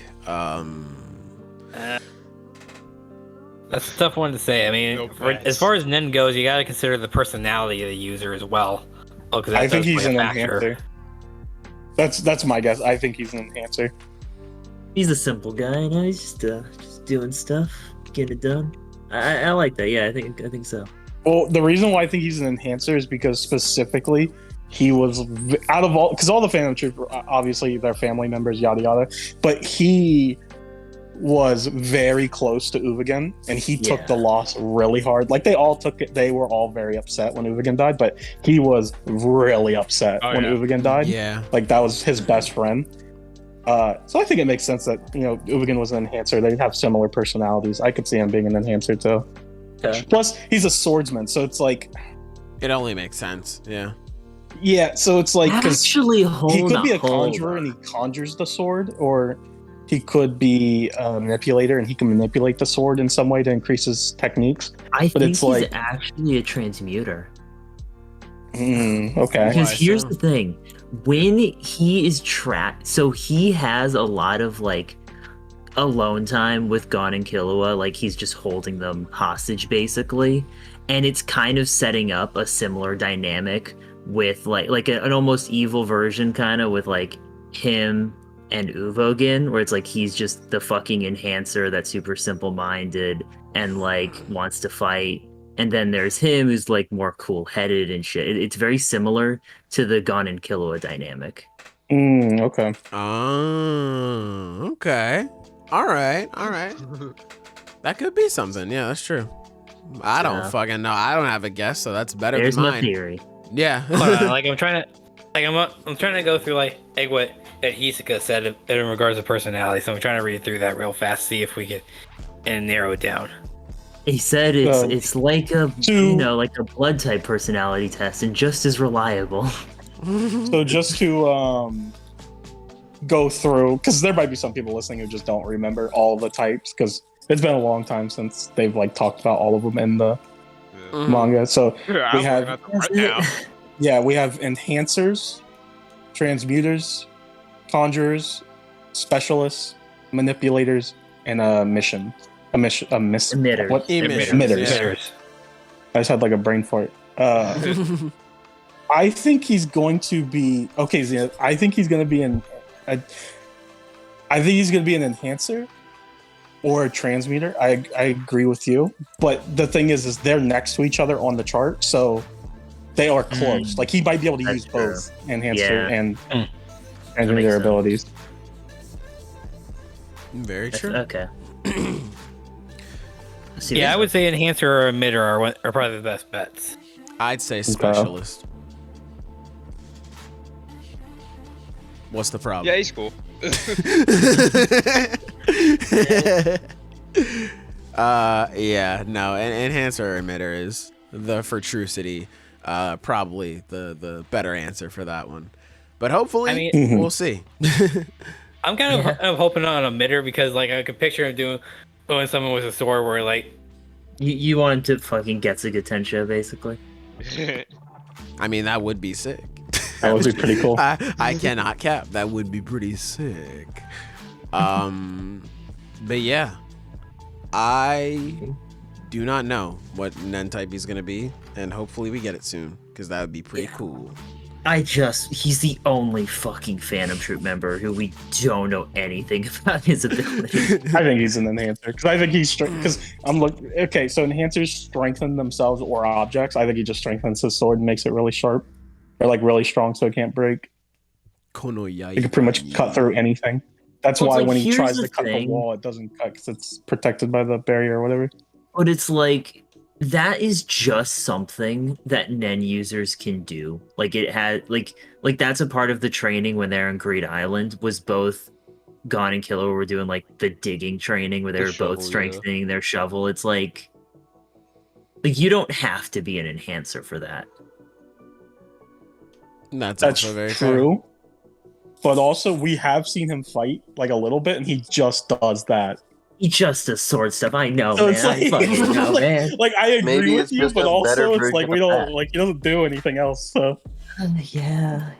That's a tough one to say. I mean, as far as Nen goes, you got to consider the personality of the user as well. I think he's an enhancer. That's my guess. I think he's an enhancer. He's a simple guy, you know. He's just doing stuff, getting it done. I like that. Yeah, I think so. Well, the reason why I think he's an enhancer is because specifically he was out of all, because all the Phantom Troupe, obviously they're family members, yada yada, but he was very close to Uvagen, and he took the loss really hard. Like they all took it. They were all very upset when Uvagen died, but he was really upset when Uvagen died. Yeah, like that was his best friend. So I think it makes sense that, you know, Uvagen was an enhancer. They have similar personalities. I could see him being an enhancer too. Okay. Plus, he's a swordsman, so it's like it only makes sense. Yeah. Yeah, so it's like actually he could be a conjurer and he conjures the sword, or he could be a manipulator and he can manipulate the sword in some way to increase his techniques. I think he's actually a transmuter. Okay. Because here's the thing. When he is trapped, so he has a lot of like alone time with Gon and Killua, like he's just holding them hostage basically, and it's kind of setting up a similar dynamic with like an almost evil version kind of with like him and Uvogen, where it's like he's just the fucking enhancer that's super simple-minded and like wants to fight. And then there's him who's like more cool-headed and shit. It's very similar to the Gon and Killua dynamic. Okay. Okay. All right. That could be something. Yeah, that's true. I don't fucking know. I don't have a guess, so that's better than mine. There's my theory. Yeah. Like I'm trying to go through like what Hisaka said in regards to personality. So I'm trying to read through that real fast, see if we can and narrow it down. He said it's like a like a blood type personality test and just as reliable. So just to go through, because there might be some people listening who just don't remember all the types, because it's been a long time since they've like talked about all of them in the manga. So we have we have enhancers, transmuters, conjurers, specialists, manipulators, and emitters. I just had like a brain fart. I think he's going to be I think he's going to be an enhancer or a transmuter. I agree with you, but the thing is they're next to each other on the chart, so they are close. Like he might be able to use both enhancer and transmuter abilities. Very true. Okay. I would say enhancer or emitter are probably the best bets. I'd say specialist. What's the problem? Yeah, he's cool. Enhancer or emitter is for Trucity, probably the better answer for that one. But hopefully, we'll see. I'm kind of hoping on emitter because like I could picture him doing someone with a sword where like you want him to fucking Getsugatensho basically. I mean, that would be sick. That would be pretty cool. I cannot cap. That would be pretty sick. But yeah, I do not know what Nen type he's gonna be, and hopefully we get it soon because that would be pretty cool. He's the only fucking Phantom Troupe member who we don't know anything about his ability. I think he's an enhancer because I think because okay, so enhancers strengthen themselves or objects. I think he just strengthens his sword and makes it really sharp or like really strong so it can't break. He can pretty much cut through anything. That's why when he tries to cut the wall, it doesn't cut because it's protected by the barrier or whatever. But it's like that is just something that Nen users can do. Like it had like that's a part of the training when they're on Greed Island was both Gon and Killer were doing like the digging training where they were both strengthening their shovel. It's like you don't have to be an enhancer for that. That's also very true. Fair. But also we have seen him fight like a little bit and he just does that. He just does sword stuff. I know, so man. I fucking know, man. Like I agree with you, but also it's like we don't like he doesn't do anything else. So yeah.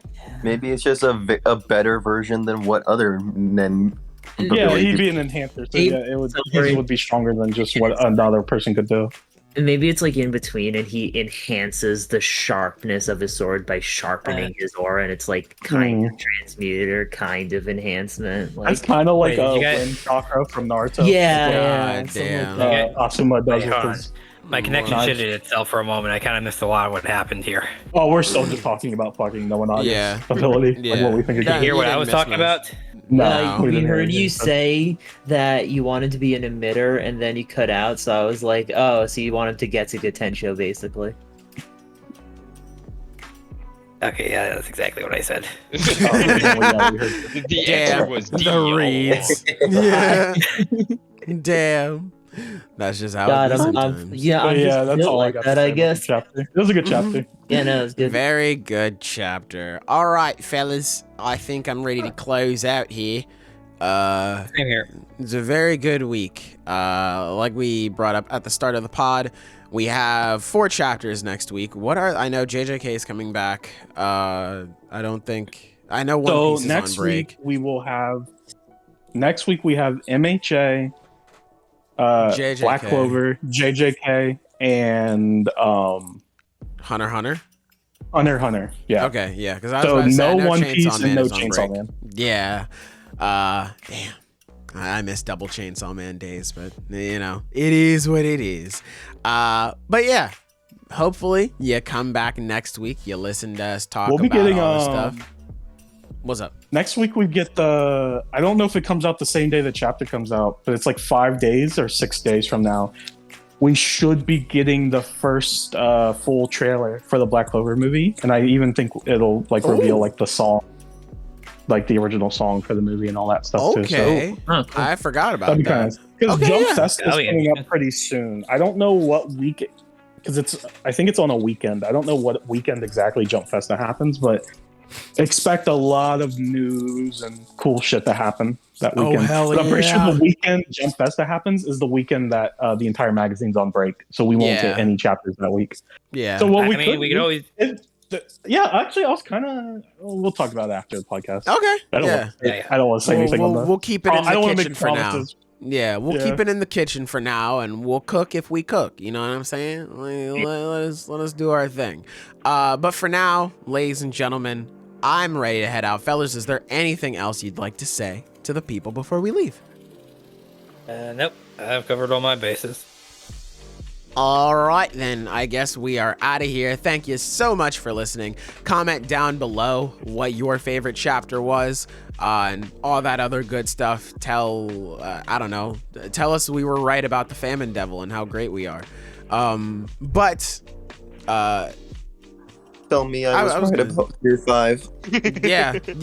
Maybe it's just a better version than what other Nen. Yeah, he'd be an enhancer. So it would be stronger than just what another person could do. And maybe it's like in between, and he enhances the sharpness of his sword by sharpening his aura, and it's like kind of transmuter, kind of enhancement. Like, that's kind of like a wind chakra from Naruto. Yeah, damn. Asuma does with his. My connection shitted itself for a moment. I kind of missed a lot of what happened here. Oh, we're still just talking about fucking no Onage's ability. Yeah. Like what we think. Did you hear what I was talking about? No, we heard you say that you wanted to be an emitter, and then you cut out. So I was like, "Oh, so you want him to get to Getensho, basically?" Okay, yeah, that's exactly what I said. The answer was the reads. Yeah. Damn. That's just how it is sometimes. That's all like I got. That I guess. It was a good chapter. Yeah, no, it was good. Very good chapter. All right, fellas. I think I'm ready to close out here. Same here. It's a very good week. Like we brought up at the start of the pod, we have 4 chapters next week. I know JJK is coming back. I know One Piece is on break. Next week we have MHA, JJK. Black Clover, JJK, and Hunter. Hunter. Yeah. Okay, yeah. Because I was no One Piece and no Chainsaw Man. Yeah. Damn. I miss double Chainsaw Man days, but you know, it is what it is. But yeah, hopefully you come back next week. You listen to us talk about all this stuff. What's up? Next week we get I don't know if it comes out the same day the chapter comes out, but it's like 5 days or 6 days from now. We should be getting the first full trailer for the Black Clover movie, and I even think it'll like reveal like the song, like the original song for the movie and all that stuff too. So, cool. I forgot about that. Because Jump Fest is coming up pretty soon. I don't know what week, because I think it's on a weekend. I don't know what weekend exactly Jump Fest happens, but expect a lot of news and cool shit to happen that weekend. Hell I'm pretty sure the weekend Jump Fest happens is the weekend that the entire magazine's on break, so we won't get any chapters that week. Yeah. So what we could always. Actually, I was kind of. We'll talk about it after the podcast. Okay. I don't want to say anything on that. We'll keep it in the kitchen for now. Yeah, we'll keep it in the kitchen for now, and we'll cook if we cook. You know what I'm saying? Let us do our thing. But for now, ladies and gentlemen, I'm ready to head out. Fellas, is there anything else you'd like to say to the people before we leave? Nope. I've covered all my bases. All right, then. I guess we are out of here. Thank you so much for listening. Comment down below what your favorite chapter was and all that other good stuff. Tell us we were right about the Famine Devil and how great we are. Tell me I was right about Gear 5. Do that too.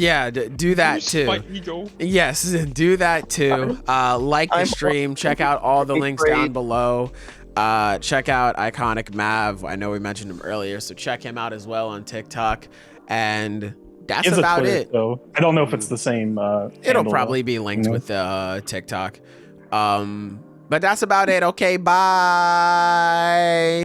Yes, do that too. Like the stream. Check out all the links down below. Check out Iconic Mav. I know we mentioned him earlier, so check him out as well on TikTok. And that's about it. Though. I don't know if it's the same. It'll probably be linked with the TikTok. But that's about it. Okay, bye.